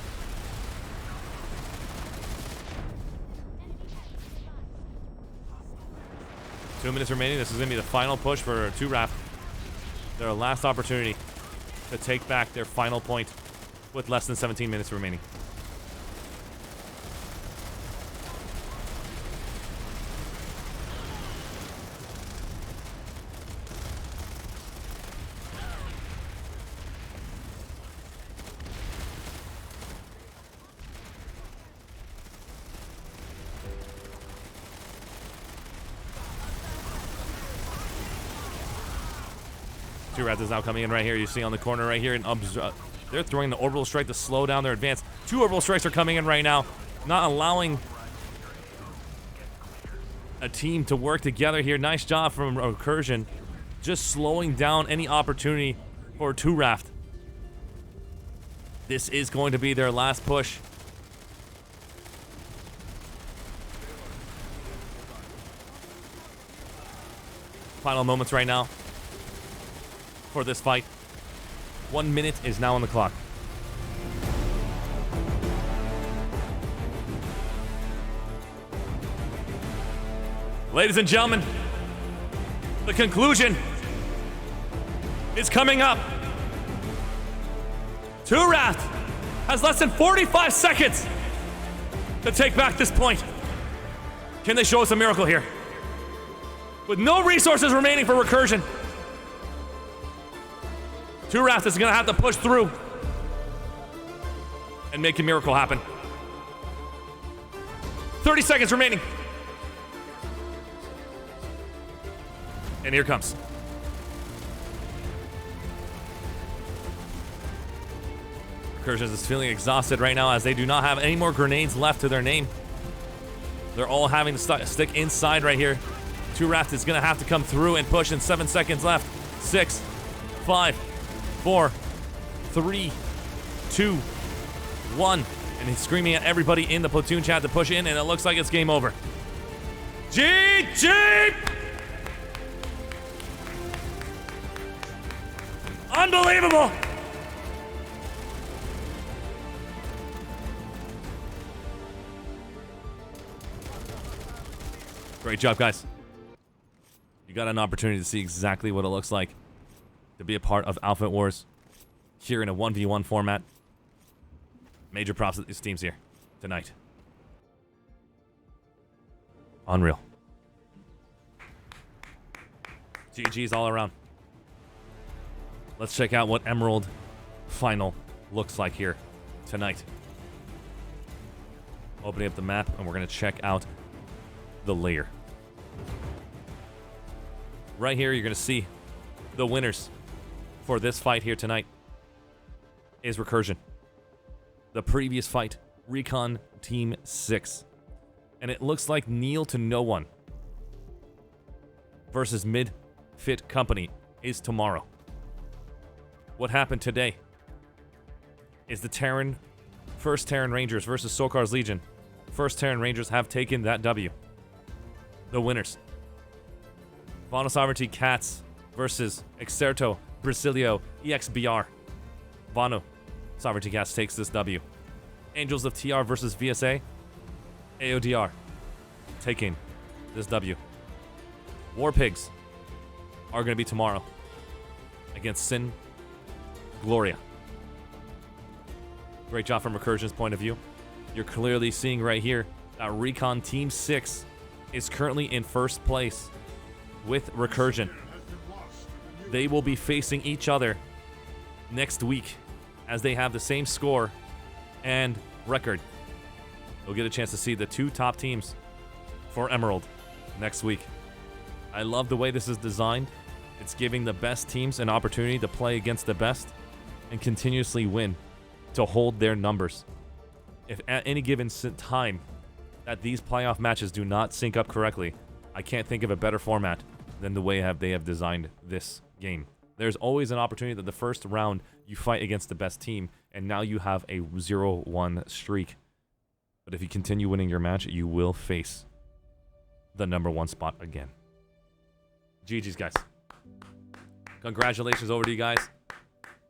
Two minutes remaining. This is going to be the final push for 2RAF. Their last opportunity to take back their final point with less than 17 minutes remaining. Two-Rats is now coming in right here. You see on the corner right here. And they're throwing the orbital strike to slow down their advance. 2 orbital strikes are coming in right now, not allowing a team to work together here. Nice job from Recursion, just slowing down any opportunity for 2RAF. This is going to be their last push. Final moments right now for this fight. 1 minute is now on the clock. Ladies and gentlemen, the conclusion is coming up. 2RAF has less than 45 seconds to take back this point. Can they show us a miracle here? With no resources remaining for Recursion, 2RAF is going to have to push through and make a miracle happen. 30 seconds remaining. And here comes. Recursion is feeling exhausted right now as they do not have any more grenades left to their name. They're all having to stick inside right here. 2RAF is going to have to come through and push in 7 seconds left. 6, 5, 4, 3, 2, 1. And he's screaming at everybody in the platoon chat to push in, and it looks like it's game over. GG! Unbelievable! Great job, guys. You got an opportunity to see exactly what it looks like to be a part of Alpha Wars here in a 1v1 format. Major props to these teams here tonight. Unreal. GG's all around. Let's check out what Emerald Final looks like here tonight. Opening up the map, and we're going to check out the layer. Right here, you're going to see the winners for this fight here tonight is Recursion. The previous fight, Recon Team 6. And it looks like kneel to no one versus Mid-Fit Company is tomorrow. What happened today is the Terran, 1st Terran Rangers versus Sokar's Legion. 1st Terran Rangers have taken that W. The winners. Vano Sovereignty Cats versus Exerto Brasilio EXBR. Vano Sovereignty Cats takes this W. Angels of TR versus VSA. AODR taking this W. War Pigs are going to be tomorrow against Sin Gloria. Great job from Recursion's point of view. You're clearly seeing right here that Recon Team 6 is currently in 1st place with Recursion. They will be facing each other next week as they have the same score and record. You'll get a chance to see the 2 top teams for Emerald next week. I love the way this is designed. It's giving the best teams an opportunity to play against the best and continuously win to hold their numbers. If at any given time that these playoff matches do not sync up correctly, I can't think of a better format than the way they have designed this game. There's always an opportunity that the first round you fight against the best team, and now you have a 0-1 streak But if you continue winning your match, you will face the #1 spot again. GG's, guys. Congratulations over to you guys.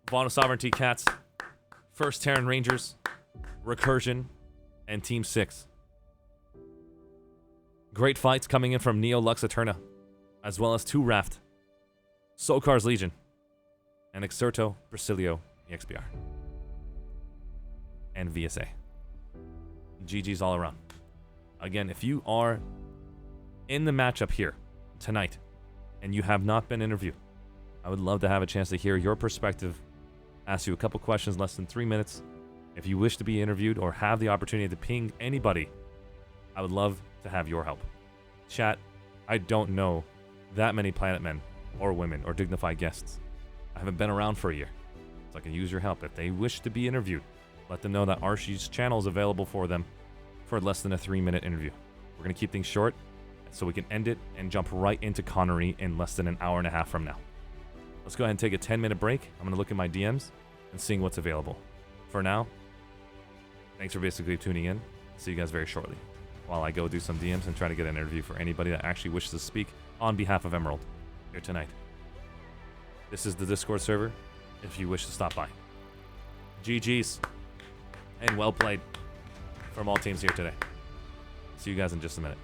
Vaughn Sovereignty Cats, First Terran Rangers, Recursion, and Team 6. Great fights coming in from Neo Lux Eterna, as well as 2 Raft, Sokar's Legion, and Exerto Brasilio EXPR. And VSA. GG's all around. Again, if you are in the matchup here tonight and you have not been interviewed, I would love to have a chance to hear your perspective, ask you a couple questions, less than 3 minutes. If you wish to be interviewed or have the opportunity to ping anybody, I would love to have your help. Chat, I don't know that many Planet Men or women or dignified guests. I haven't been around for a year, so I can use your help. If they wish to be interviewed, let them know that Arshee's channel is available for them for less than a 3-minute interview. We're going to keep things short so we can end it and jump right into Connery in less than an hour and a half from now. Let's go ahead and take a 10-minute break. I'm going to look at my DMs and seeing what's available. For now, thanks for basically tuning in. See you guys very shortly while I go do some DMs and try to get an interview for anybody that actually wishes to speak on behalf of Emerald here tonight. This is the Discord server if you wish to stop by. GG's and well played from all teams here today. See you guys in just a minute.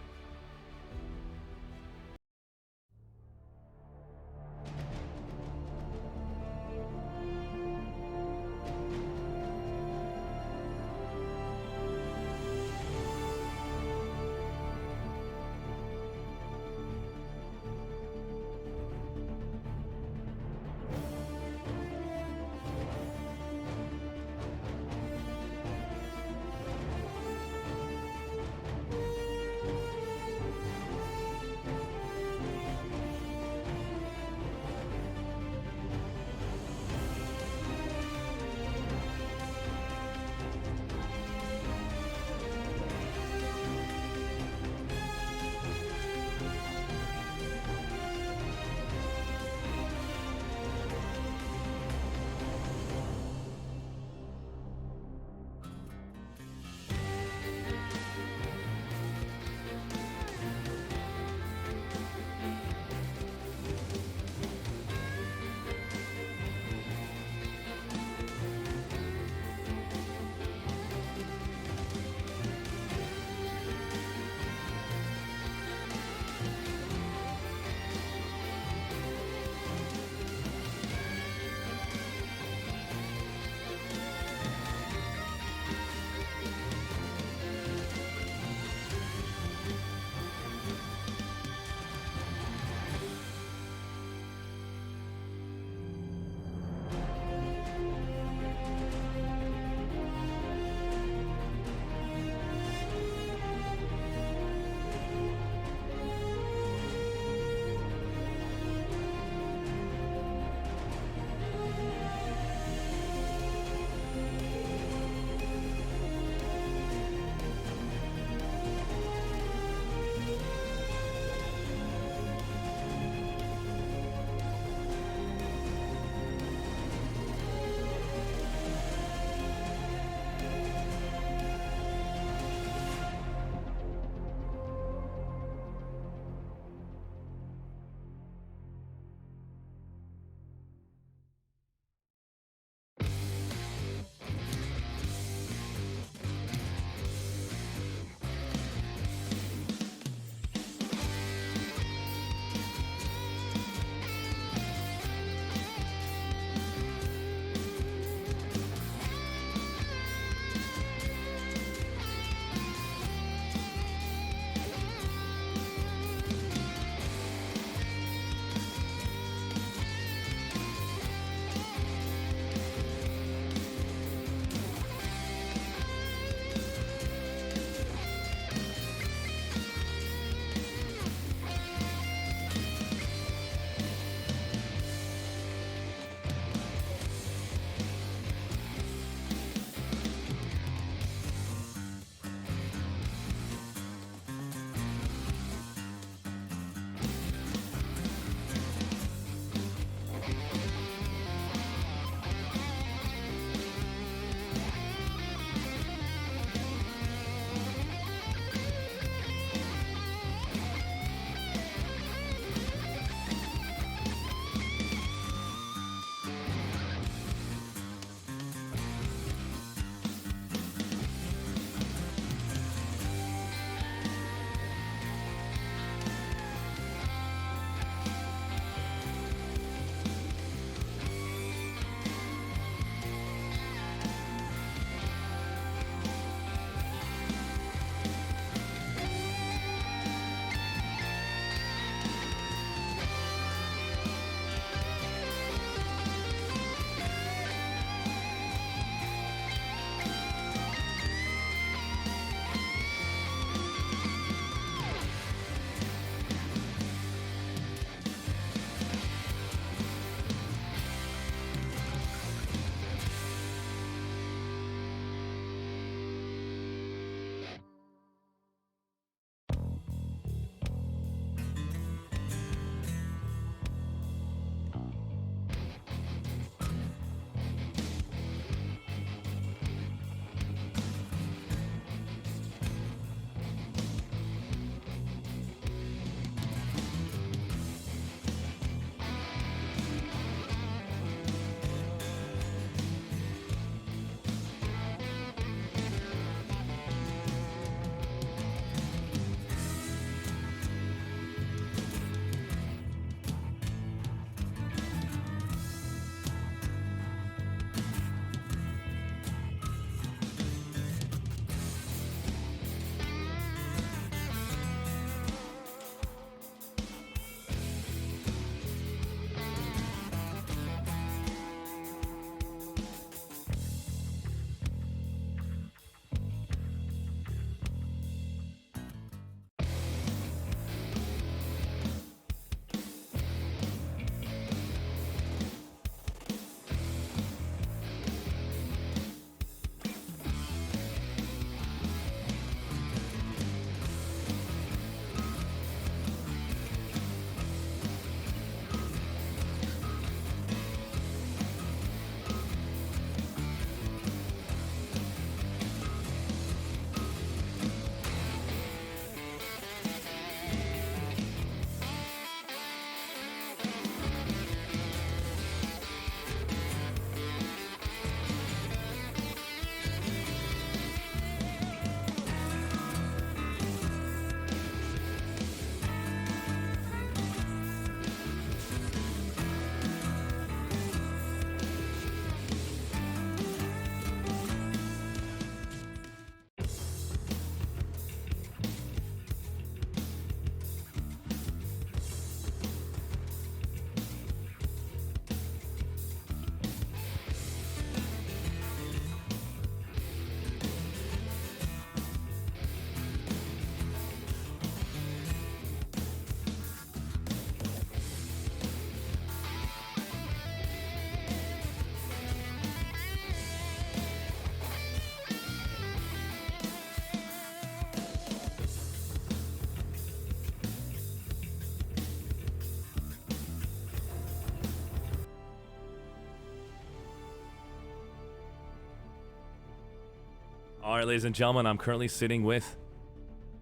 All right, ladies and gentlemen, I'm currently sitting with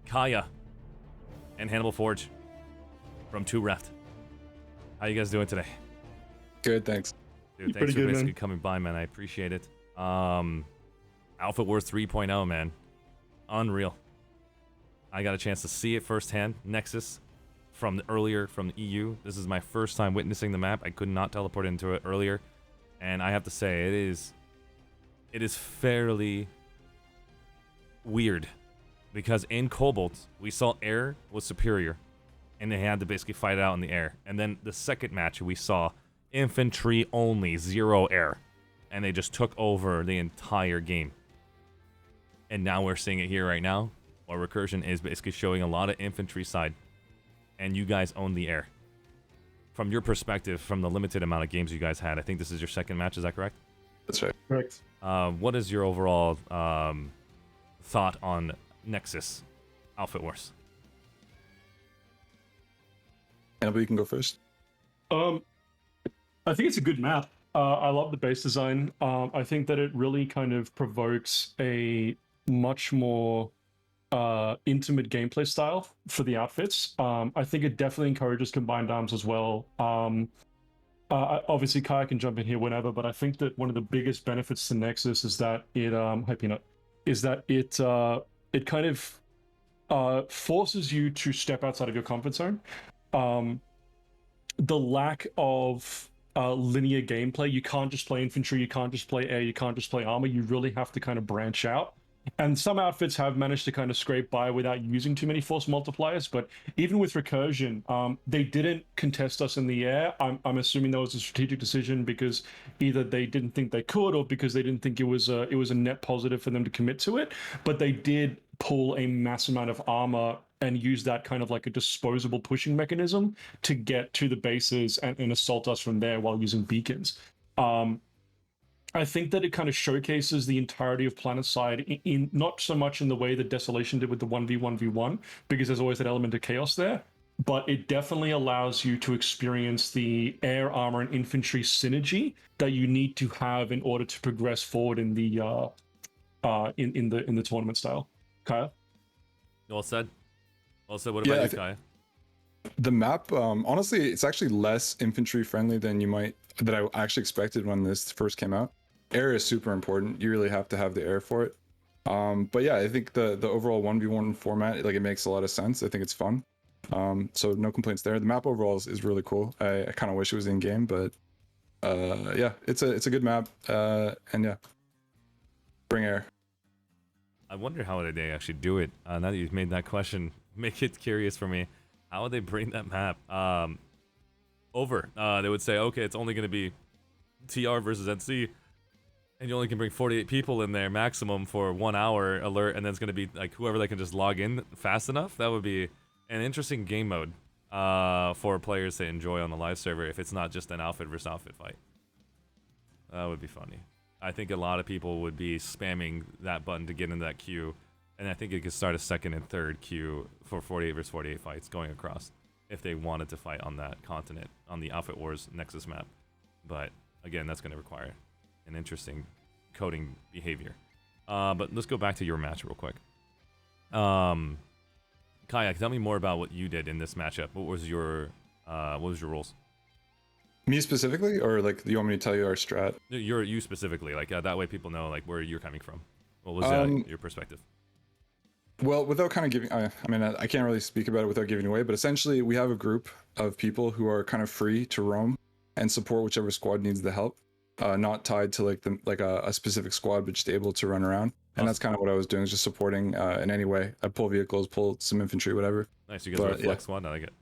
Kaya and Hannibal Forge from 2 Reft. How you guys doing today? Good, thanks. Dude, thanks Pretty for good, basically man. coming by, man. I appreciate it. Alpha Wars 3.0, man. Unreal. I got a chance to see it firsthand. Nexus from the EU. This is my first time witnessing the map. I could not teleport into it earlier. And I have to say, it is fairly weird. Because in Cobalt, we saw air was superior. And they had to basically fight it out in the air. And then the second match, we saw infantry only, 0 air. And they just took over the entire game. And now we're seeing it here right now, where Recursion is basically showing a lot of infantry side. And you guys own the air. From your perspective, from the limited amount of games you guys had, I think this is your second match, is that correct? That's right. Correct. What is your overall thought on Nexus Outfit Wars? Annabelle, you can go first. I think it's a good map. I love the base design. I think that it really kind of provokes a much more intimate gameplay style for the outfits. I think it definitely encourages combined arms as well. Obviously, Kaya can jump in here whenever, but I think that one of the biggest benefits to Nexus is that it, hi Peanut, is that it kind of forces you to step outside of your comfort zone. The lack of linear gameplay, you can't just play infantry, you can't just play air, you can't just play armor, you really have to kind of branch out. And some outfits have managed to kind of scrape by without using too many force multipliers, but even with Recursion, they didn't contest us in the air. I'm assuming that was a strategic decision because either they didn't think they could or because they didn't think it was a net positive for them to commit to it. But they did pull a mass amount of armor and use that kind of like a disposable pushing mechanism to get to the bases and assault us from there while using beacons. I think that it kind of showcases the entirety of Planetside in not so much in the way that Desolation did with the 1v1v1, because there's always that element of chaos there, but it definitely allows you to experience the air armor and infantry synergy that you need to have in order to progress forward in the in the tournament style. Kaya? Well said. Well said. What about you, Kaya? The map, honestly, it's actually less infantry friendly than I actually expected when this first came out. Air is super important. You really have to have the air for it. But yeah, I think the overall 1v1 format, like, it makes a lot of sense. I think it's fun. So no complaints there. The map overall is really cool. I kind of wish it was in game, but yeah, it's a good map. And yeah, bring air. I wonder how would they actually do it. Now that you've made that question, make it curious for me. How would they bring that map over? They would say, okay, it's only going to be TR versus NC, and you only can bring 48 people in there maximum for 1 hour alert, and then it's going to be like whoever they can just log in fast enough. That would be an interesting game mode for players to enjoy on the live server if it's not just an outfit versus outfit fight. That would be funny. I think a lot of people would be spamming that button to get into that queue. And I think it could start a second and third queue for 48 versus 48 fights going across if they wanted to fight on that continent, on the Outfit Wars Nexus map. But again, that's going to require an interesting coding behavior. But let's go back to your match real quick. Kaya, tell me more about what you did in this matchup. What was your rules? Me specifically, or like you want me to tell you our strat? You specifically, like that way people know like where you're coming from. What was your perspective? Well, without kind of giving, I mean, I can't really speak about it without giving away, but essentially we have a group of people who are kind of free to roam and support whichever squad needs the help, not tied to like a specific squad, but just able to run around. And that's kind of what I was doing, is just supporting in any way. I pull vehicles, pull some infantry, whatever. Nice, you guys are a flex squad, I like it.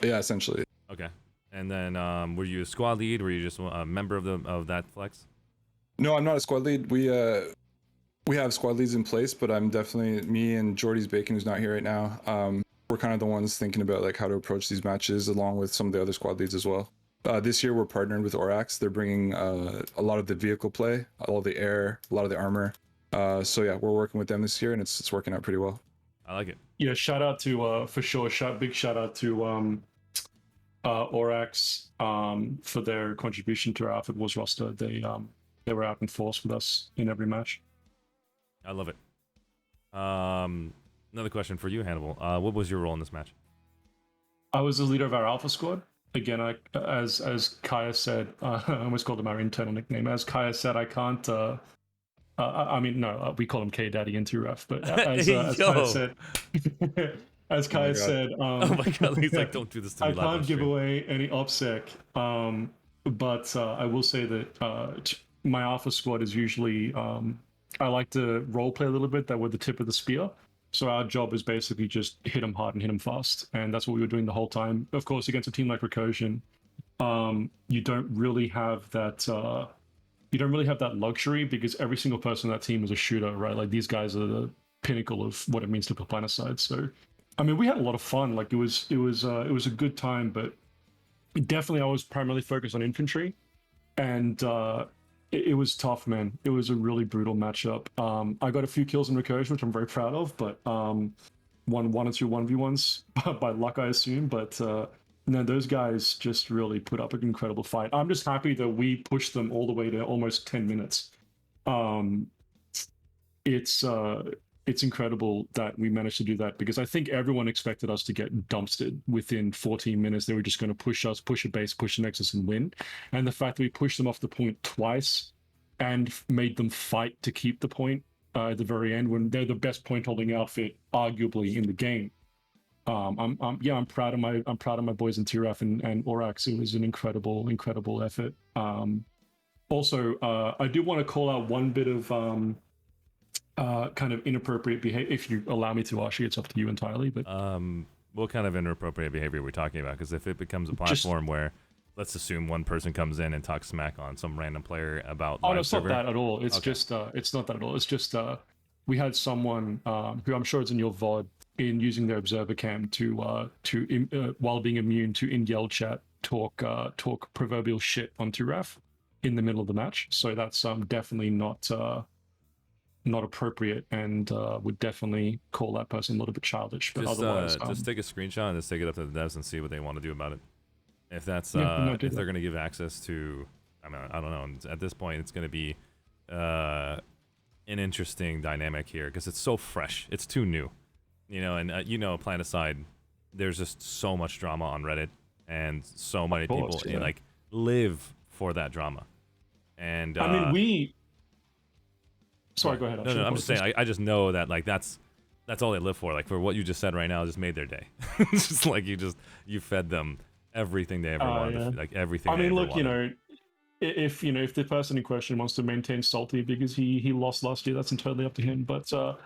Yeah, essentially. Okay. And then were you a squad lead? Were you just a member of that flex? No, I'm not a squad lead. We have squad leads in place, but I'm definitely, me and Jordy's Bacon, who's not here right now, we're kind of the ones thinking about like how to approach these matches, along with some of the other squad leads as well. This year we're partnered with Orax. They're bringing a lot of the vehicle play, all the air, a lot of the armor. So yeah, we're working with them this year, and it's working out pretty well. I like it. Yeah, shout out to for sure. Big shout out to Orax for their contribution to our Outfit Wars roster. They were out in force with us in every match. I love it. Another question for you, Hannibal. What was your role in this match? I was the leader of our Alpha squad. Again, as Kaya said, I almost called him our internal nickname. As Kaya said, I can't. I mean, no, we call him K Daddy in 2Ref, but as Kaya Yo. said, as Oh my Kaya God. said, Oh my god, he's like, don't do this to me I live on can't give stream. away any OPSEC, but I will say that my Alpha squad is usually I like to role play a little bit that we're the tip of the spear. So our job is basically just hit them hard and hit them fast, and that's what we were doing the whole time. Of course, against a team like Recursion, you don't really have that. You don't really have that luxury because every single person on that team is a shooter, right? Like these guys are the pinnacle of what it means to play Planetside. So, I mean, we had a lot of fun. Like it was a good time, but definitely I was primarily focused on infantry, and it was tough, man. It was a really brutal matchup. I got a few kills in Recursion, which I'm very proud of, but won one or two 1v1s by luck, I assume. But no, those guys just really put up an incredible fight. I'm just happy that we pushed them all the way to almost 10 minutes. It's incredible that we managed to do that because I think everyone expected us to get dumpstered within 14 minutes. They were just going to push us, push a base, push a Nexus, and win. And the fact that we pushed them off the point twice and made them fight to keep the point at the very end when they're the best point holding outfit, arguably, in the game. I'm proud of my boys in TRF and Orax. It was an incredible effort. Also, I do want to call out one bit of kind of inappropriate behavior. If you allow me to, Arshee, it's up to you entirely. But What kind of inappropriate behavior are we talking about? Because if it becomes a platform where, let's assume one person comes in and talks smack on some random player about oh live no, it's server. not that at all. It's Okay. just it's not that at all. It's just we had someone who I'm sure it's in your VOD in using their observer cam to while being immune to in yell chat talk proverbial shit on 2Raf in the middle of the match. So that's definitely not appropriate and would definitely call that person a little bit childish. But otherwise, Just take a screenshot and just take it up to the devs and see what they want to do about it. If that's Yeah, we might do if they're that. going to give access to, I mean, I don't know. At this point, it's going to be an interesting dynamic here because it's so fresh. It's too new, you know. And Planetside, there's just so much drama on Reddit, and so many course, people yeah. like live for that drama. And I mean, we. Sorry, go ahead. No, I'm just saying. I just know that like that's all they live for. Like for what you just said right now, just made their day. It's just like you fed them everything they ever wanted. Yeah. Like everything. I mean, look, wanted. if the person in question wants to maintain salty because he lost last year, that's entirely up to him. But the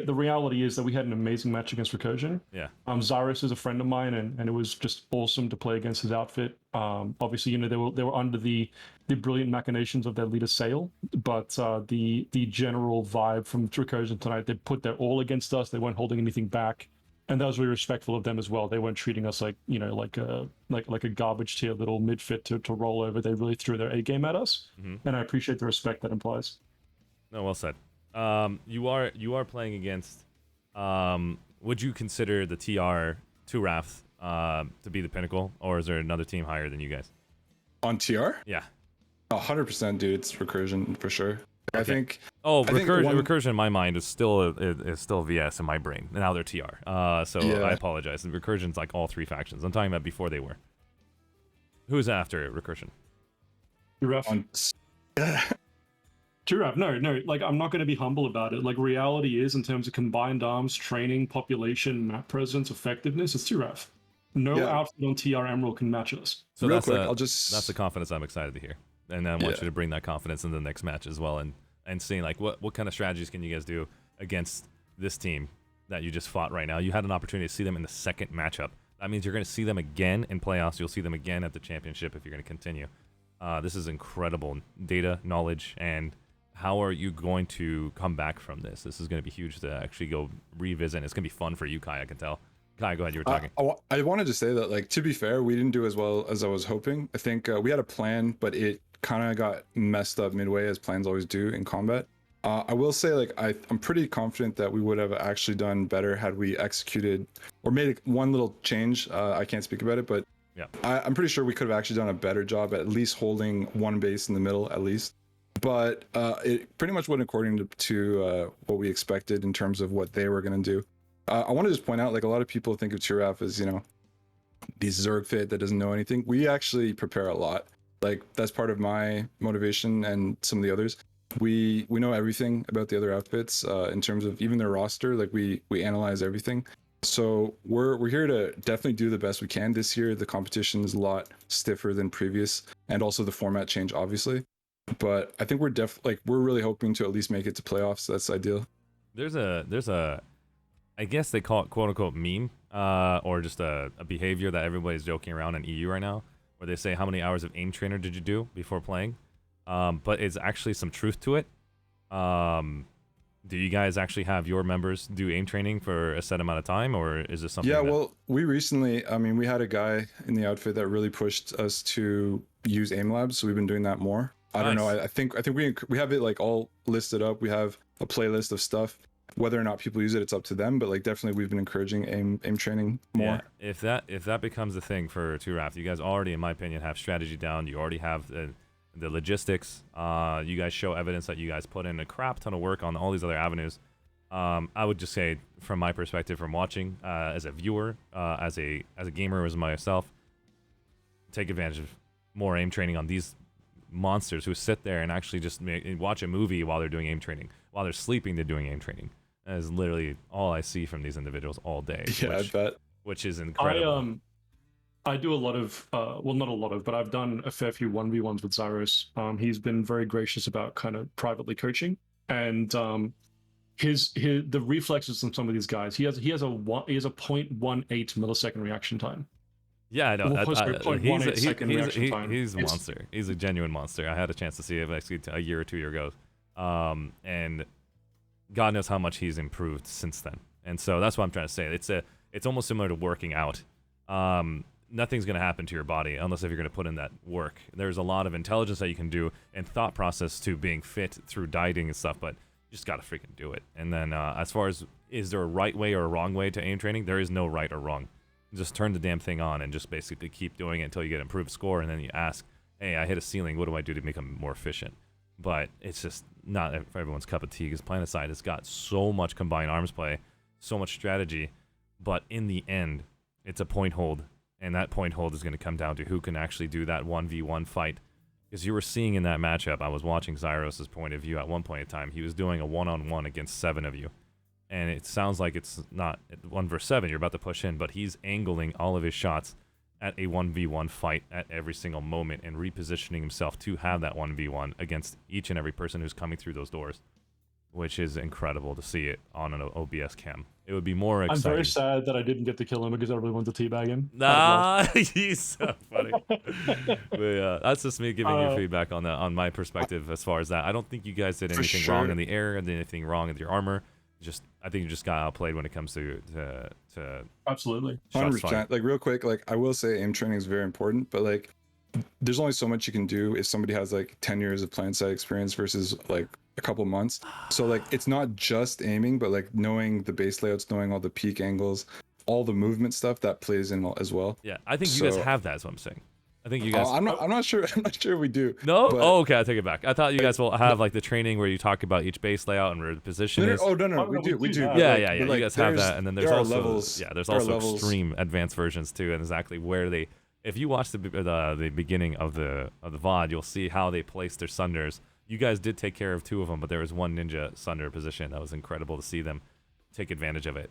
reality is that we had an amazing match against Recursion. Yeah. Zyrus is a friend of mine, and it was just awesome to play against his outfit. Obviously, they were under the brilliant machinations of their leader Sale, but the general vibe from Recursion tonight, they put their all against us. They weren't holding anything back, and that was really respectful of them as well. They weren't treating us like like a garbage tier little midfit to roll over. They really threw their A game at us, and I appreciate the respect that implies. No, well said. You are playing against. Would you consider the TR 2Raf to be the pinnacle, or is there another team higher than you guys? On TR? Yeah. 100%, dude. It's Recursion for sure. I think. Oh, I think Recursion in my mind is still VS in my brain. Now they're TR. So Yeah. I apologize. And Recursion's like all three factions. I'm talking about before they were. Who's after Recursion? Ref. Turaf, no, like I'm not going to be humble about it. Like reality is, in terms of combined arms, training, population, map presence, effectiveness, it's Turaf. No Yeah. outfit on TR Emerald can match us. So Real that's quick, that's the confidence I'm excited to hear, and I want you to bring that confidence in the next match as well, and seeing like what kind of strategies can you guys do against this team that you just fought right now. You had an opportunity to see them in the second matchup. That means you're going to see them again in playoffs. You'll see them again at the championship if you're going to continue. This is incredible data, knowledge, and how are you going to come back from this? This is going to be huge to actually go revisit. It's going to be fun for you, Kai, I can tell. Kai, go ahead. You were talking. I wanted to say that, like, to be fair, we didn't do as well as I was hoping. I think we had a plan, but it kind of got messed up midway, as plans always do in combat. I will say, like, I'm pretty confident that we would have actually done better had we executed or made one little change. I can't speak about it, but Yeah. I'm pretty sure we could have actually done a better job at least holding one base in the middle, at least. but it pretty much went according to what we expected in terms of what they were going to do. I want to just point out, like, a lot of people think of Chiraf as, you know, this Zerg fit that doesn't know anything. We actually prepare a lot. Like, that's part of my motivation and some of the others. We know everything about the other outfits in terms of even their roster. Like, we analyze everything. So we're here to definitely do the best we can. This year the competition is a lot stiffer than previous, and also the format change, obviously. But I think we're really hoping to at least make it to playoffs. That's ideal. There's a I guess they call it quote unquote meme, or just a behavior that everybody's joking around in EU right now, where they say how many hours of aim trainer did you do before playing, but it's actually some truth to it. Do you guys actually have your members do aim training for a set amount of time, or is this something? Yeah, well, we recently, I mean, we had a guy in the outfit that really pushed us to use aim labs, so we've been doing that more. I don't know. I think we have it like all listed up. We have a playlist of stuff. Whether or not people use it, it's up to them. But like, definitely, we've been encouraging aim training more. Yeah, if that becomes a thing for Raft, you guys already, in my opinion, have strategy down. You already have the logistics. You guys show evidence that you guys put in a crap ton of work on all these other avenues. I would just say, from my perspective, from watching as a viewer, as a gamer as myself, take advantage of more aim training on these monsters who sit there and actually just watch a movie while they're doing aim training. While they're sleeping, they're doing aim training. That is literally all I see from these individuals all day. Yeah, I bet. Which is incredible. I do a lot of, well, not a lot of, but I've done a fair few 1v1s with Zyros. He's been very gracious about kind of privately coaching, and the reflexes on some of these guys. He has a 0.18 millisecond reaction time. Yeah, I know. He's a It's monster. He's a genuine monster. I had a chance to see him actually a year or 2 years ago, and God knows how much he's improved since then. And so that's what I'm trying to say. It's almost similar to working out. Nothing's going to happen to your body unless if you're going to put in that work. There's a lot of intelligence that you can do and thought process to being fit through dieting and stuff, but you just got to freaking do it. And then as far as is there a right way or a wrong way to aim training, there is no right or wrong. Just turn the damn thing on and just basically keep doing it until you get improved score, and then you ask, hey, I hit a ceiling, what do I do to become more efficient? But it's just not for everyone's cup of tea, because Planetside has got so much combined arms play, so much strategy, but in the end, it's a point hold, and that point hold is going to come down to who can actually do that 1v1 fight. Because you were seeing in that matchup, I was watching Zyros' point of view at one point in time, he was doing a one-on-one against 7 of you. And it sounds like it's not 1 versus 7, you're about to push in, but he's angling all of his shots at a 1v1 fight at every single moment and repositioning himself to have that 1v1 against each and every person who's coming through those doors, which is incredible to see it on an OBS cam. It would be more exciting. I'm very sad that I didn't get to kill him because I really wanted to teabag him. Nah, he's so funny. But, that's just me giving you feedback on my perspective as far as that. I don't think you guys did anything wrong in the air, did anything wrong with your armor. I think you just got outplayed when it comes to absolutely 100%. Like, real quick, like, I will say aim training is very important, but like, there's only so much you can do if somebody has like 10 years of Planetside experience versus like a couple months. So like, it's not just aiming, but like knowing the base layouts, knowing all the peak angles, all the movement stuff that plays in as well. Yeah, I think you guys have that, is what I'm saying. I think you guys. I'm not sure. I'm not sure we do. No. But... Oh, okay. I take it back. I thought you guys will have like the training where you talk about each base layout and where the position is. Oh no, we do. Yeah. You guys have that, and then there's also levels. Yeah, there's also extreme advanced versions too, and exactly where they. If you watch the beginning of the VOD, you'll see how they place their sunders. You guys did take care of 2 of them, but there was one ninja sunder position that was incredible to see them take advantage of it.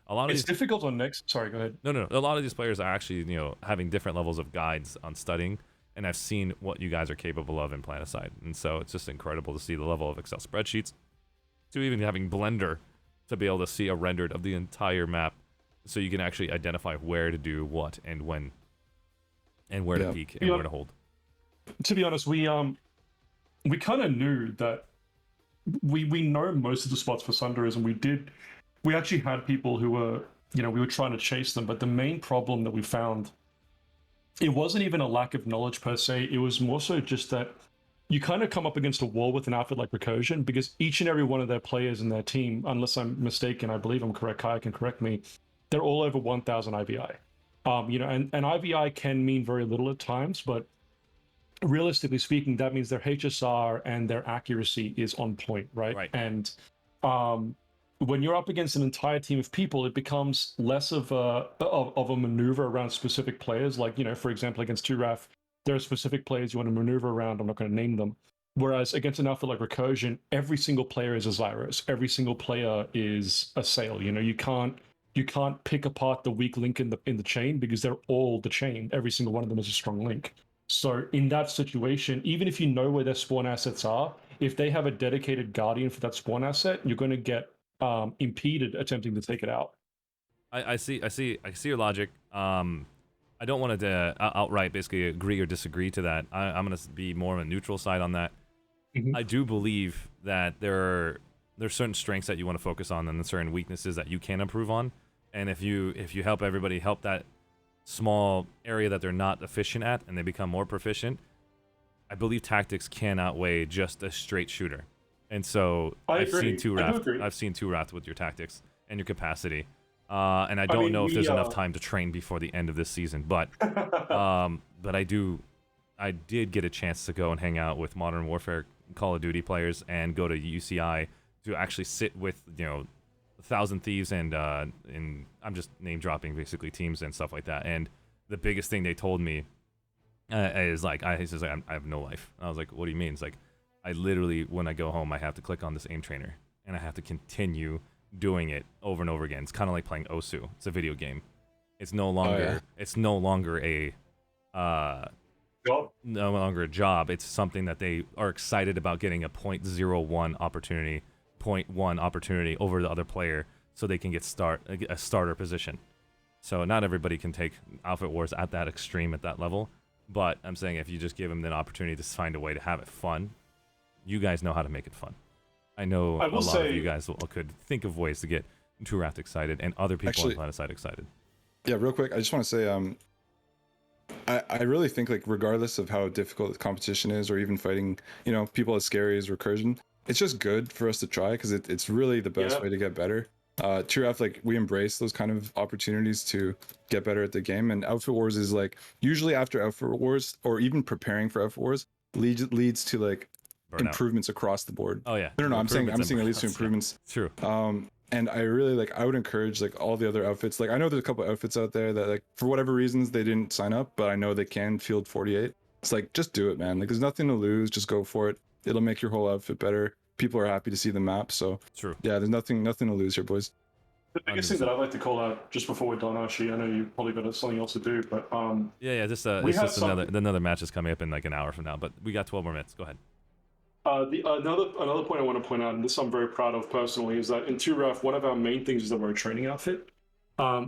It's difficult on next. Sorry, go ahead. No. A lot of these players are actually, having different levels of guides on studying, and I've seen what you guys are capable of in Planetside, and so it's just incredible to see the level of Excel spreadsheets, to even having Blender to be able to see a rendered of the entire map, so you can actually identify where to do what and when, and where to peek and where to hold. To be honest, we kind of knew that we know most of the spots for sunders, and we actually had people who were, we were trying to chase them, but the main problem that we found, it wasn't even a lack of knowledge per se, it was more so just that you kind of come up against a wall with an outfit like Recursion, because each and every one of their players in their team, unless I'm mistaken, I believe I'm correct, Kaya can correct me, they're all over 1,000 IVI. And IVI can mean very little at times, but realistically speaking, that means their HSR and their accuracy is on point, right? Right. And um, when you're up against an entire team of people, it becomes less of a maneuver around specific players. Like, you know, for example, against Turaf, there are specific players you want to maneuver around. I'm not going to name them. Whereas against an outfit like Recursion, every single player is a Zyros. Every single player is a Sail. You know, you can't pick apart the weak link in the chain because they're all the chain. Every single one of them is a strong link. So in that situation, even if you know where their spawn assets are, if they have a dedicated guardian for that spawn asset, you're going to get impeded attempting to take it out. I see your logic. I don't want to outright basically agree or disagree to that. I'm going to be more on a neutral side on that. Mhm. I do believe that there's certain strengths that you want to focus on and certain weaknesses that you can improve on. And if you help everybody help that small area that they're not efficient at and they become more proficient, I believe tactics can outweigh just a straight shooter. And so I've seen two Wrath with your tactics and your capacity. And I don't know if there's enough time to train before the end of this season, but I did get a chance to go and hang out with Modern Warfare Call of Duty players and go to UCI to actually sit with, you know, 1,000 Thieves and I'm just name dropping basically teams and stuff like that. And the biggest thing they told me is like, he says, I have no life. I was like, what do you mean? It's like, I literally, when I go home, I have to click on this aim trainer and I have to continue doing it over and over again. It's kind of like playing Osu. It's a video game. It's no longer a Job. no longer a job. It's something that they are excited about getting a 0.01 opportunity, 0.1 opportunity over the other player so they can get a starter position. So not everybody can take Outfit Wars at that extreme at that level, but I'm saying if you just give them the opportunity to find a way to have it fun, you guys know how to make it fun. I know a lot of you guys could think of ways to get Turath excited and other people on Planetside excited. Yeah, real quick, I just want to say, I really think, like, regardless of how difficult the competition is, or even fighting, you know, people as scary as Recursion, it's just good for us to try because it's really the best way to get better. Turath, like, we embrace those kind of opportunities to get better at the game, and Outfit Wars is like usually after Outfit Wars or even preparing for Outfit Wars leads to like improvements across the board. Oh yeah. No, I'm saying at least to improvements. True. And I really I would encourage like all the other outfits. Like I know there's a couple outfits out there that like for whatever reasons they didn't sign up, but I know they can field 48. It's like just do it, man. Like there's nothing to lose. Just go for it. It'll make your whole outfit better. People are happy to see the map. So true. Yeah, there's nothing to lose here, boys. The biggest thing that I'd like to call out just before we're done, Arshee, I know you've probably got something else to do, but just another match is coming up in like an hour from now, but we got 12 more minutes. Go ahead. Another point I want to point out, and this I'm very proud of personally, is that in 2RAF, one of our main things is that we're a training outfit.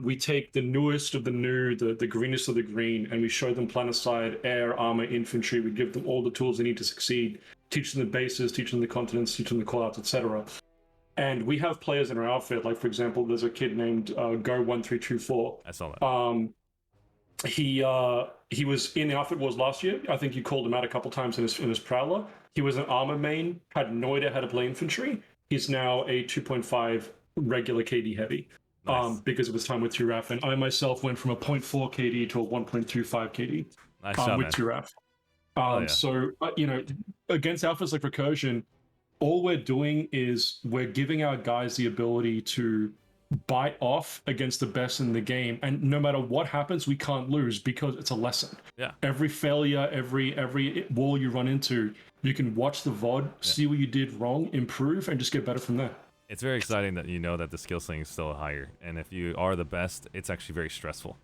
We take the newest of the new, the greenest of the green, and we show them Planetside, air, armor, infantry. We give them all the tools they need to succeed, teach them the bases, teach them the continents, teach them the callouts, etc. And we have players in our outfit, like for example, there's a kid named Go1324. I saw that. He was in the Outfit Wars last year. I think you called him out a couple times in his Prowler. He was an armor main, had no idea how to play infantry. He's now a 2.5 regular KD heavy. Nice. Because of his time with 2RAF. And I myself went from a 0.4 KD to a 1.25 KD with 2RAF. So, against outfits like Recursion, all we're doing is we're giving our guys the ability to bite off against the best in the game, and no matter what happens, we can't lose because it's a lesson. Yeah. Every failure, every wall you run into, you can watch the VOD, see what you did wrong, improve, and just get better from there. It's very exciting that you know that the skill ceiling is still higher, and if you are the best, it's actually very stressful,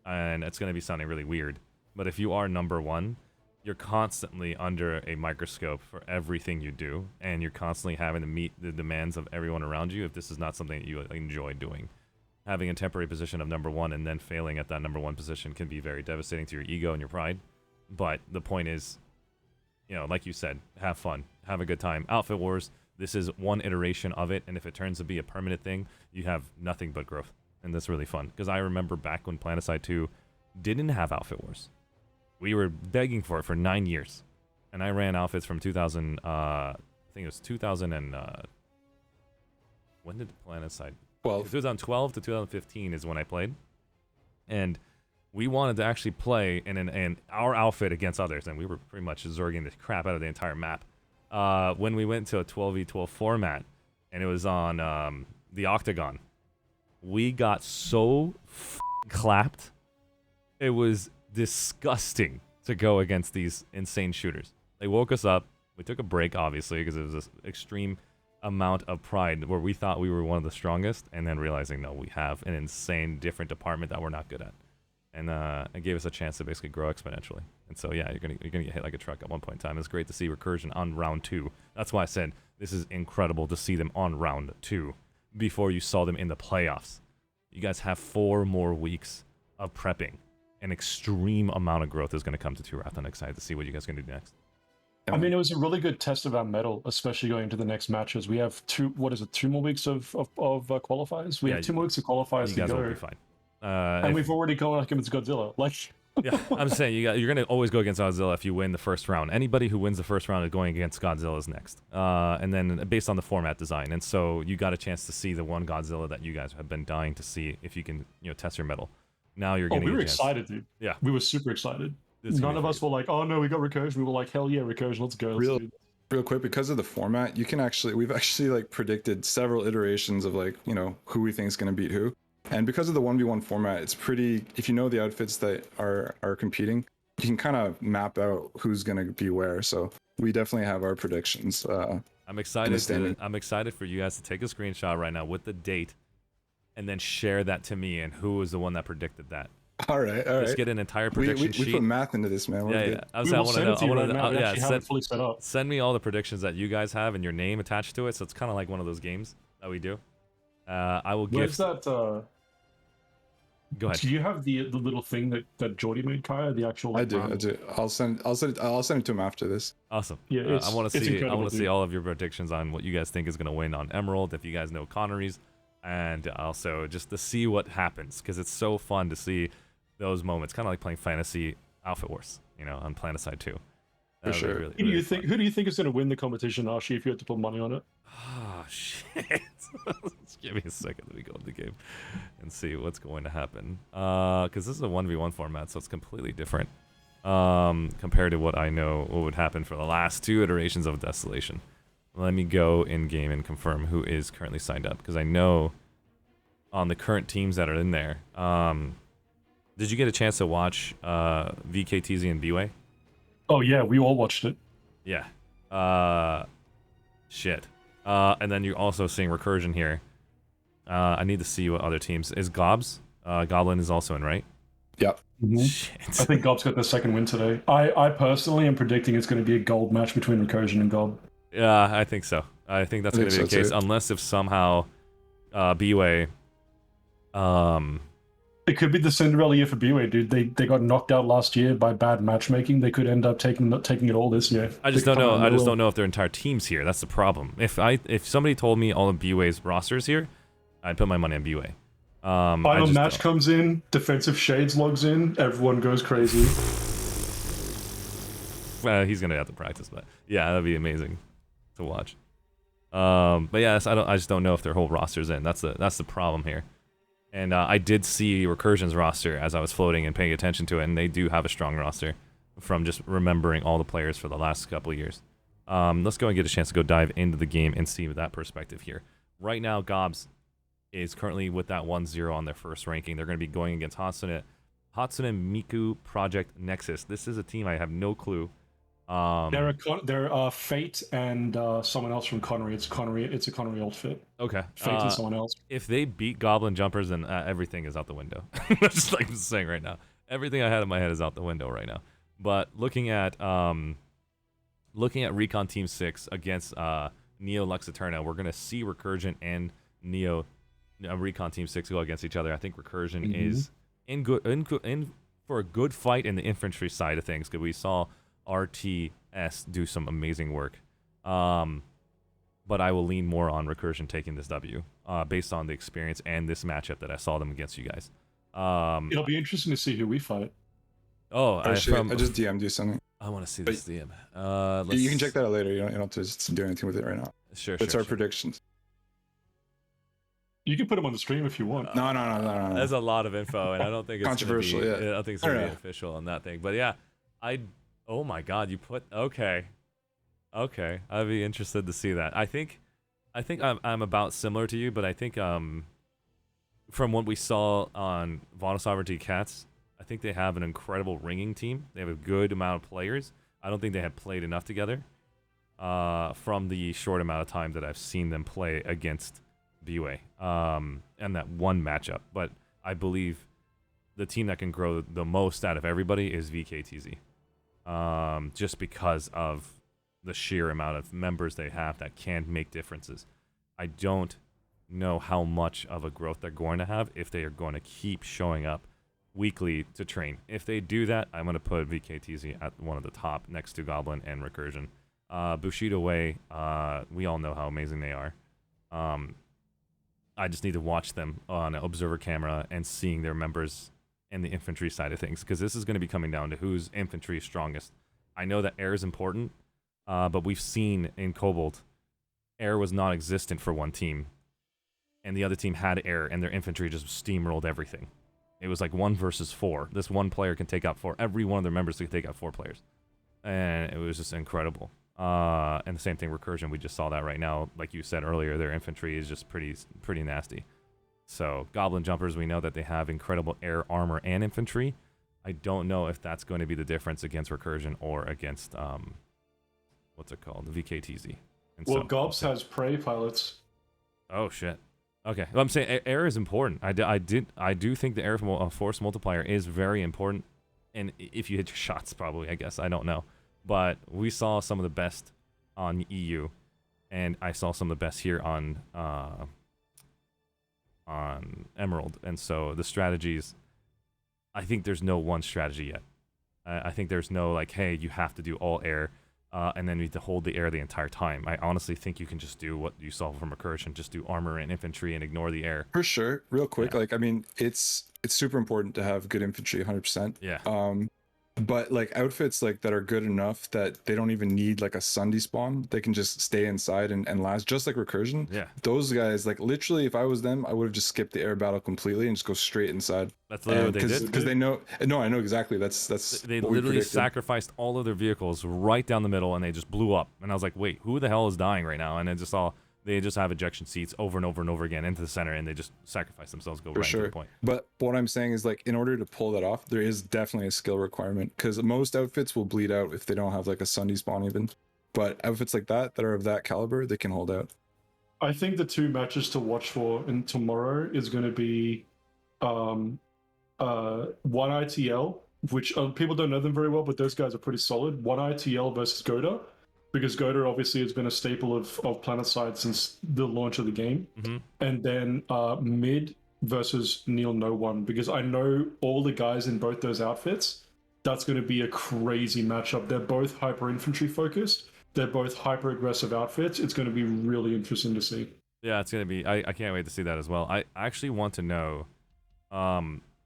and it's going to be sounding really weird. But if you are number one, you're constantly under a microscope for everything you do, and you're constantly having to meet the demands of everyone around you if this is not something that you enjoy doing. Having a temporary position of number one and then failing at that number one position can be very devastating to your ego and your pride. But the point is, like you said, have fun, have a good time. Outfit Wars, this is one iteration of it, and if it turns to be a permanent thing, you have nothing but growth, and that's really fun. Because I remember back when Planetside 2 didn't have Outfit Wars. We were begging for it for 9 years. And I ran outfits from 2000, I think it was 2000 and, when did Planetside? 12. 2012 to 2015 is when I played. And we wanted to actually play in our outfit against others, and we were pretty much zerging the crap out of the entire map. When we went to a 12v12 format, and it was on the Octagon, we got so clapped. It was disgusting to go against these insane shooters. They woke us up. We took a break, obviously, because it was this extreme amount of pride where we thought we were one of the strongest, and then realizing, no, we have an insane different department that we're not good at. And it gave us a chance to basically grow exponentially. And so, yeah, you're gonna get hit like a truck at one point in time. It's great to see Recursion on round 2. That's why I said this is incredible to see them on round 2 before you saw them in the playoffs. You guys have 4 more weeks of prepping. An extreme amount of growth is going to come to 2-Wrath. I'm excited to see what you guys are going to do next. I mean, it was a really good test of our mettle, especially going into the next matches. We have 2 more weeks of qualifiers? We have 2 more weeks of qualifiers to go. You guys will be fine. And we've already gone against Godzilla. Like, yeah, I'm saying you're going to always go against Godzilla if you win the first round. Anybody who wins the first round is going against Godzilla's next. And then based on the format design. And so you got a chance to see the one Godzilla that you guys have been dying to see if you can, test your mettle. Now you're getting. We were excited, dude. Yeah, we were super excited. None of us were like, "Oh no, we got Recursion." We were like, "Hell yeah, Recursion, let's go." Real quick, because of the format, we've actually like predicted several iterations of like who we think is going to beat who, and because of the 1v1 format, it's pretty. If you know the outfits that are competing, you can kind of map out who's going to be where. So we definitely have our predictions. I'm excited. I'm excited for you guys to take a screenshot right now with the date. And then share that to me, and who was the one that predicted that? All right. Let's get an entire prediction sheet. We put math into this, man. Yeah. I want to know. Send me all the predictions that you guys have and your name attached to it. So it's kind of like one of those games that we do. I will give. Where's that? Go ahead. Do you have the little thing that Jordy made, Kaya? The actual. I do. I'll send it to him after this. Awesome. Yeah. I want to see. I want to see all of your predictions on what you guys think is going to win on Emerald. If you guys know Connery's. And also just to see what happens, because it's so fun to see those moments, kind of like playing Fantasy Outfit Wars, on Planetside too. For sure. Really, who do you think is going to win the competition, Arshee, if you had to put money on it? Oh shit! Just give me a second. Let me go in the game and see what's going to happen. Because this is a 1v1 format, so it's completely different compared to what I know what would happen for the last 2 iterations of Desolation. Let me go in game and confirm who is currently signed up, because I know on the current teams that are in there. Did you get a chance to watch VKTZ and B-Way? Oh yeah, we all watched it. Yeah. Shit. And then you're also seeing Recursion here. I need to see what other teams. Is Gobs? Goblin is also in, right? Yep. Mm-hmm. Shit. I think Gob's got the second win today. I personally am predicting it's going to be a gold match between Recursion and Gob. Yeah, I think so. I think that's going to be the case, unless if somehow B-Way... It could be the Cinderella year for B-Way, dude. They got knocked out last year by bad matchmaking. They could end up taking it all this year. I just don't know. I just don't know if their entire team's here. That's the problem. If somebody told me all of B-Way's rosters here, I'd put my money on B-Way. Final match comes in, Defensive Shades logs in, everyone goes crazy. He's gonna have to practice, but yeah, that'd be amazing to watch. But yeah, I just don't know if their whole roster's in. That's the problem here. And I did see Recursion's roster as I was floating and paying attention to it, and they do have a strong roster from just remembering all the players for the last couple of years. Let's go and get a chance to go dive into the game and see that perspective here. Right now, Gobs is currently with that 1-0 on their first ranking. They're going to be going against Hatsune Miku Project Nexus. This is a team I have no clue. They're Fate and someone else from Connery. It's a Connery outfit. Okay. Fate and someone else. If they beat Goblin Jumpers, then everything is out the window. Just like I'm saying right now. Everything I had in my head is out the window right now. But looking at Recon Team 6 against Neo Lux Eterna, we're gonna see Recursion and Neo Recon Team 6 go against each other. I think Recursion is in for a good fight in the infantry side of things, because we saw RTS do some amazing work. But I will lean more on Recursion taking this W based on the experience and this matchup that I saw them against you guys. It'll be interesting to see who we fight. Oh, I just DM'd you something. I want to see this DM. You can check that out later. You don't have to just do anything with it right now. Sure. It's our predictions. You can put them on the stream if you want. No. There's a lot of info, and I don't think it's Controversial, gonna be, yeah. I don't think it's gonna be official on that thing. But yeah, oh my god, you put okay. I'd be interested to see that. I think I'm about similar to you, but I think from what we saw on Vana Sovereignty Cats, I think they have an incredible ringing team. They have a good amount of players. I don't think they have played enough together from the short amount of time that I've seen them play against BUA and that one matchup. But I believe the team that can grow the most out of everybody is VKTZ. Just because of the sheer amount of members they have that can make differences. I don't know how much of a growth they're going to have if they are going to keep showing up weekly to train. If they do that, I'm going to put VKTZ at one of the top next to Goblin and Recursion. Bushido Way, we all know how amazing they are. I just need to watch them on an observer camera and seeing their members and the infantry side of things, because this is going to be coming down to who's infantry strongest. I know that air is important, but we've seen in Cobalt, air was non-existent for one team, and the other team had air, and their infantry just steamrolled everything. It was like 1 versus 4. This one player can take out 4. Every one of their members can take out 4 players, and it was just incredible. And the same thing, Recursion. We just saw that right now. Like you said earlier, their infantry is just pretty nasty. So Goblin Jumpers, we know that they have incredible air armor and infantry. I don't know if that's going to be the difference against Recursion or against what's it called, the VKTZ. And Well, so, Gobs has prey pilots. Oh shit. Okay, well, I'm saying air is important. I do think the air force multiplier is very important, and if you hit your shots, probably, I guess, I don't know, but we saw some of the best on EU, and I saw some of the best here on Emerald, and so the strategies, I think there's no one strategy yet. I think there's no like, hey, you have to do all air. And then you need to hold the air the entire time. I honestly think you can just do what you saw from Recursion, just do armor and infantry and ignore the air. For sure. Real quick, like, I mean, it's super important to have good infantry, 100%. Yeah. But like outfits like that are good enough that they don't even need like a sun despawn. They can just stay inside and last, just like Recursion. Yeah. Those guys, like literally, if I was them, I would have just skipped the air battle completely and just go straight inside. That's literally what they did. Because they know. No, I know exactly. That's they what we literally predicted. sacrificed all of their vehicles right down the middle, and they just blew up. And I was like, wait, who the hell is dying right now? And I just saw they just have ejection seats over and over and over again into the center, and they just sacrifice themselves, go For right sure. to the point. But what I'm saying is, like, in order to pull that off, there is definitely a skill requirement, because most outfits will bleed out if they don't have like a sun despawn even. But outfits like that are of that caliber, they can hold out. I think the 2 matches to watch for in tomorrow is going to be one ITL, which people don't know them very well, but those guys are pretty solid. One ITL versus Goda, because Goda obviously has been a staple of Planetside since the launch of the game. Mm-hmm. And then Mid versus Neil No One, because I know all the guys in both those outfits. That's going to be a crazy matchup. They're both hyper infantry focused. They're both hyper aggressive outfits. It's going to be really interesting to see. Yeah, it's going to be. I can't wait to see that as well. I actually want to know.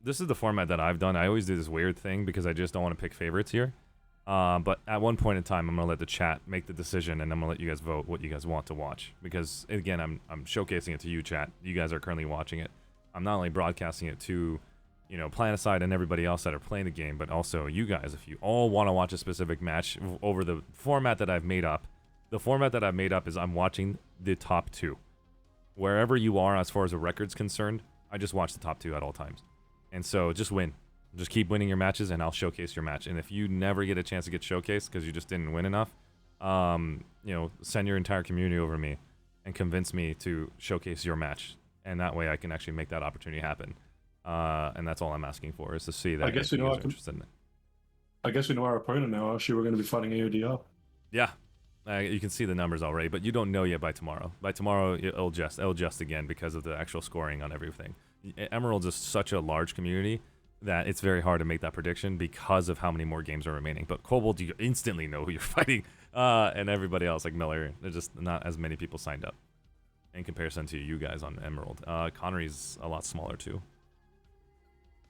This is the format that I've done. I always do this weird thing because I just don't want to pick favorites here. But at one point in time, I'm going to let the chat make the decision, and I'm going to let you guys vote what you guys want to watch. Because, again, I'm showcasing it to you, chat. You guys are currently watching it. I'm not only broadcasting it to, you know, Planetside and everybody else that are playing the game, but also you guys, if you all want to watch a specific match over the format that I've made up. The format that I've made up is I'm watching the top 2. Wherever you are as far as the record's concerned, I just watch the top 2 at all times. And so just win. Just keep winning your matches, and I'll showcase your match. And if you never get a chance to get showcased because you just didn't win enough, you know, send your entire community over to me and convince me to showcase your match. And that way I can actually make that opportunity happen. And that's all I'm asking for, is to see that I guess you we know guys are interested in it. I guess we know our opponent now. Actually, we're going to be fighting AODR. Yeah. You can see the numbers already, but you don't know yet by tomorrow. By tomorrow, it'll adjust again because of the actual scoring on everything. Emerald's is such a large community that it's very hard to make that prediction because of how many more games are remaining. But Cobalt, you instantly know who you're fighting, and everybody else, like Miller, there's just not as many people signed up in comparison to you guys on Emerald. Connery's a lot smaller too.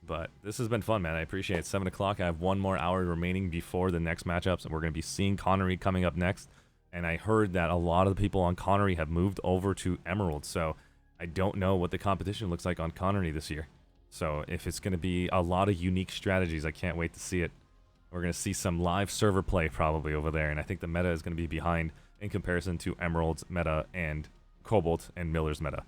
But this has been fun, man. I appreciate it. 7 o'clock. I have 1 more hour remaining before the next matchups, and we're going to be seeing Connery coming up next. And I heard that a lot of the people on Connery have moved over to Emerald, so I don't know what the competition looks like on Connery this year. So if it's going to be a lot of unique strategies, I can't wait to see it. We're going to see some live server play probably over there, and I think the meta is going to be behind in comparison to Emerald's meta and Cobalt and Miller's meta.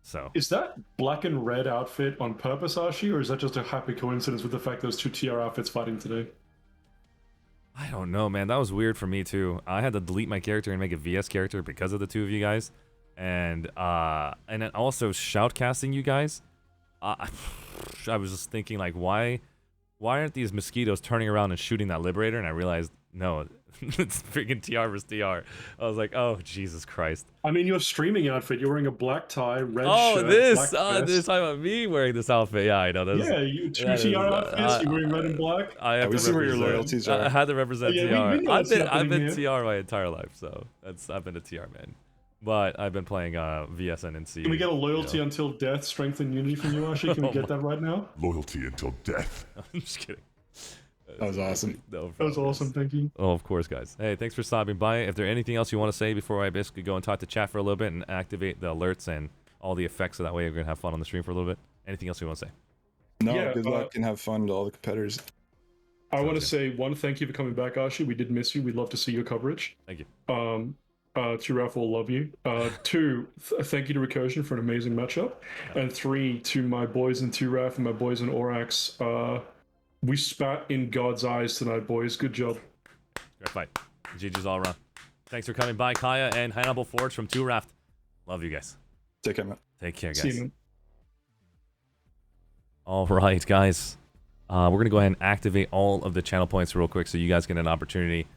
So Is that black and red outfit on purpose, Arshee, or is that just a happy coincidence with the fact there's 2 TR outfits fighting today? I don't know, man. That was weird for me too. I had to delete my character and make a VS character because of the 2 of you guys, and then also shoutcasting you guys. I was just thinking, like, why aren't these mosquitoes turning around and shooting that Liberator? And I realized, no, it's freaking TR versus TR. I was like, oh, Jesus Christ. I mean, your streaming outfit, you're wearing a black tie, red shirt, this black vest. talking about me wearing this outfit. Yeah, I know. Yeah, you 2 TR outfits, you're wearing red and black. I have we to see where your represent- loyalties are. I had to represent Yeah, TR. we know what's I've been happening TR my entire life, so I've been a TR man. But I've been playing VS and NC. Can we get a loyalty until death, strength, and unity from you, Arshee? Can we get that right now? Loyalty until death. I'm just kidding. That was awesome. No, That was awesome, thank you. Oh, of course, guys. Hey, thanks for stopping by. If there's anything else you want to say before I basically go and talk to chat for a little bit and activate the alerts and all the effects, so that way we're going to have fun on the stream for a little bit. Anything else you want to say? No, Yeah, good luck and have fun to all the competitors. I want to say, one, thank you for coming back, Arshee. We did miss you. We'd love to see your coverage. Thank you. Two, Ralph will love you. Two, thank you to Recursion for an amazing matchup. And 3, to my boys in 2RAF and my boys in Orax. We spat in God's eyes tonight, boys. Good job. Great fight. GG's all around. Thanks for coming by, Kaya and Hannibal Forge from 2Raft. Love you guys. Take care, man. Take care, See guys. you, man. All right, guys. We're going to go ahead and activate all of the channel points real quick so you guys get an opportunity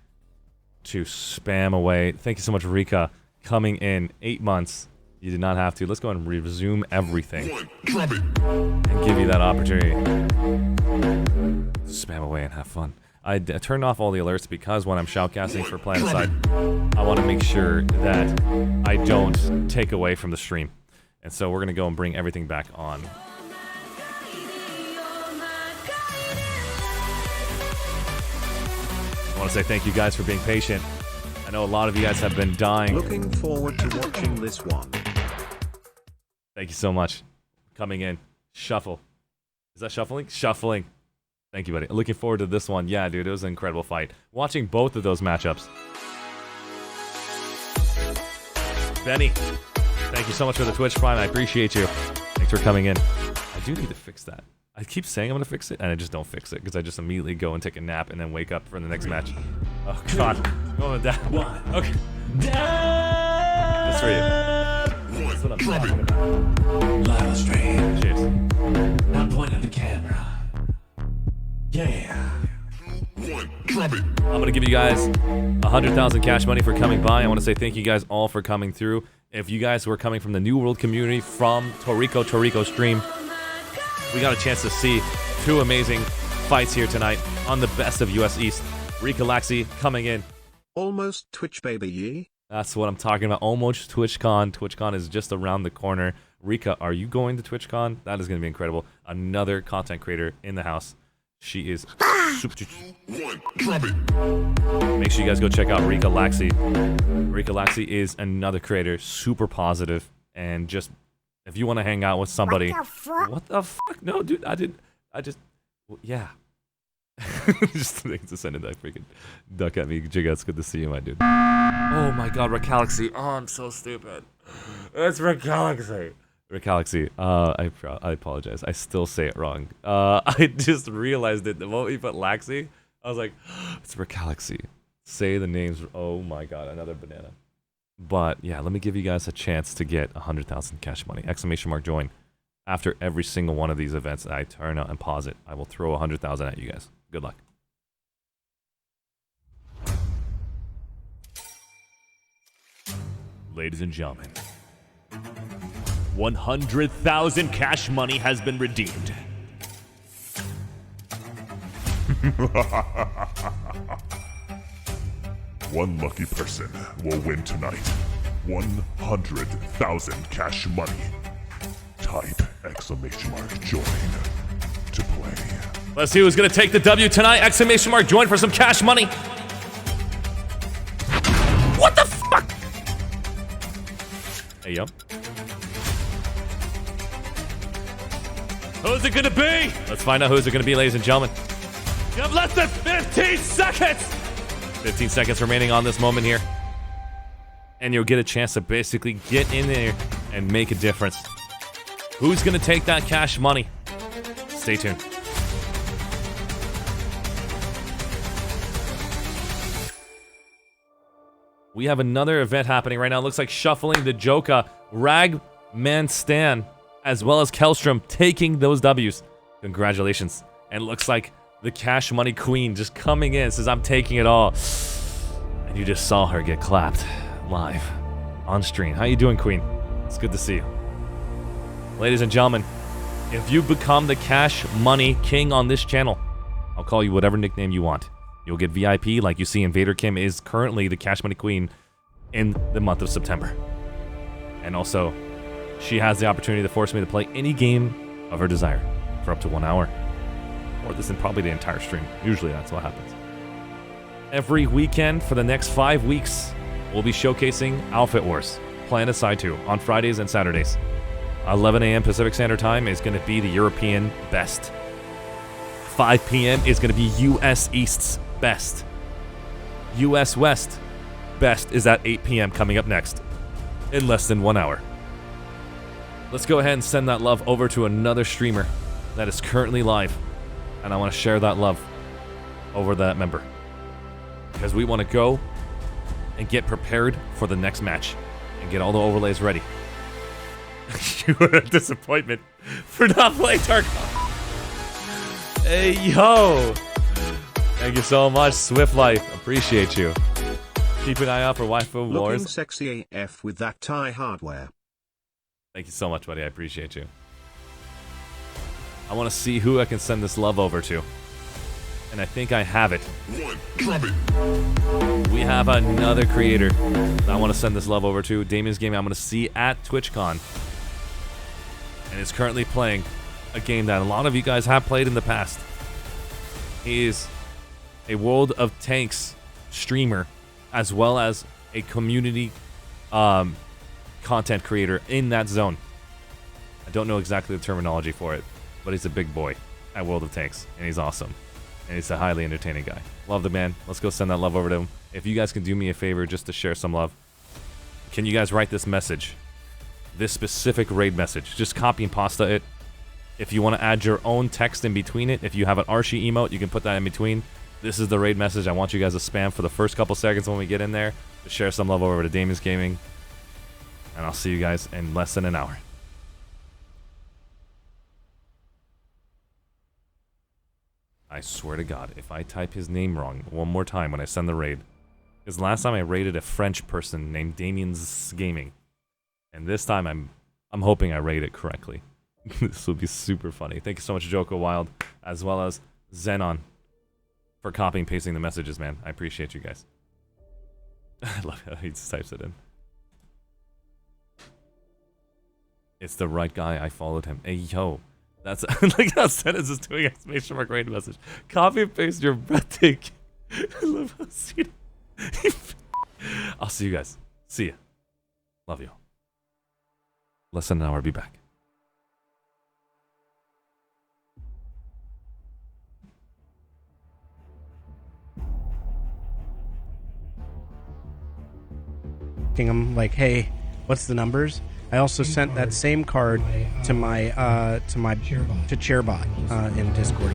to spam away. Thank you so much, Rika, coming in 8 months. You did not have to. Let's go ahead and resume everything and give you that opportunity. Spam away and have fun. I turned off all the alerts because when I'm shoutcasting for Planetside, I want to make sure that I don't take away from the stream. And so we're going to go and bring everything back on. I want to say thank you guys for being patient. I know a lot of you guys have been dying. Looking forward to watching this one. Thank you so much. Coming in. Shuffle. Is that shuffling? Shuffling. Thank you, buddy. Looking forward to this one. Yeah, dude, it was an incredible fight. Watching both of those matchups. Benny, thank you so much for the Twitch Prime. I appreciate you. Thanks for coming in. I do need to fix that. I keep saying I'm going to fix it, and I just don't fix it, because I just immediately go and take a nap and then wake up for the next match. Oh, God. Going down. Okay. That's for you. That's what I'm talking about. Live on stream. Cheers. Now point at the camera. Yeah. I'm going to give you guys 100,000 cash money for coming by. I want to say thank you guys all for coming through. If you guys were coming from the New World community from Toriko stream, we got a chance to see 2 amazing fights here tonight on the best of US East. Rika Laxi coming in. Almost Twitch baby ye. That's what I'm talking about. Almost TwitchCon. TwitchCon is just around the corner. Rika, are you going to TwitchCon? That is going to be incredible. Another content creator in the house. She is super. Make sure you guys go check out Rika Laxi. Rika Laxi is another creator, super positive, and just if you want to hang out with somebody. What the fuck? No, dude, yeah. Just to send that freaking duck at me. Jigga, it's good to see you, my dude. Oh my god, Recalaxy. Oh, I'm so stupid. It's Recalaxy. Recalaxy. I apologize. I still say it wrong. I just realized it the moment you put Laxy. I was like, it's Recalaxy. Say the names. Oh my god, another banana. But yeah, let me give you guys a chance to get 100,000 cash money. Exclamation mark join. After every single one of these events, I turn out and pause it. I will throw 100,000 at you guys. Good luck. Ladies and gentlemen, 100,000 cash money has been redeemed. One lucky person will win tonight. 100,000 cash money. Type exclamation mark join to play. Let's see who's going to take the W tonight. Exclamation mark join for some cash money. What the fuck? Hey, yo. Who's it gonna be? Let's find out who's it gonna be, ladies and gentlemen. You have less than 15 seconds! 15 seconds remaining on this moment here. And you'll get a chance to basically get in there and make a difference. Who's gonna take that cash money? Stay tuned. We have another event happening right now. It looks like Shuffling the Joka, Ragman Stan, as well as Kelstrom taking those W's. Congratulations. And it looks like the Cash Money Queen just coming in, says, I'm taking it all. And you just saw her get clapped live on stream. How you doing, Queen? It's good to see you. Ladies and gentlemen, if you become the Cash Money King on this channel, I'll call you whatever nickname you want. You'll get VIP, like you see Invader Kim is currently the Cash Money Queen in the month of September. And also, she has the opportunity to force me to play any game of her desire for up to 1 hour. Or this in probably the entire stream. Usually that's what happens. Every weekend for the next 5 weeks, we'll be showcasing Outfit Wars, Planetside 2, on Fridays and Saturdays. 11 a.m. Pacific Standard Time is going to be the European best. 5 p.m. is going to be US East's best. US West best is at 8 p.m. coming up next in less than 1 hour. Let's go ahead and send that love over to another streamer that is currently live. And I want to share that love over that member. Because we want to go and get prepared for the next match and get all the overlays ready. You were a disappointment for not playing Tarkov. Hey, yo! Thank you so much, Swift Life. Appreciate you. Keep an eye out for Waifu Wars. Looking sexy AF with that Thai hardware. Thank you so much, buddy. I appreciate you. I want to see who I can send this love over to. And I think I have it. We have another creator that I want to send this love over to. Damien's Gaming, I'm going to see at TwitchCon. And is currently playing a game that a lot of you guys have played in the past. He is a World of Tanks streamer, as well as a community content creator in that zone. I don't know exactly the terminology for it, but he's a big boy at World of Tanks, and he's awesome. And he's a highly entertaining guy. Love the man. Let's go send that love over to him. If you guys can do me a favor just to share some love, can you guys write this message? This specific raid message. Just copy and pasta it. If you want to add your own text in between it, if you have an Arshee emote, you can put that in between. This is the raid message I want you guys to spam for the first couple seconds when we get in there. To share some love over to Damien's Gaming. And I'll see you guys in less than an hour. I swear to God, if I type his name wrong one more time when I send the raid. Because last time I raided a French person named Damien's Gaming. And this time I'm hoping I raid it correctly. This will be super funny. Thank you so much, Joko Wild, as well as Xenon, for copying and pasting the messages, man. I appreciate you guys. I love how he just types it in. It's the right guy. I followed him. Hey, yo. That's like how Sentence is doing exclamation mark raid message. Copy and paste your breathtaking. I love how sweet. I'll see you guys. See ya. Love you. Less than an hour. Be back. Them like, hey, what's the numbers? I also sent that same card to my to Chairbot in Discord.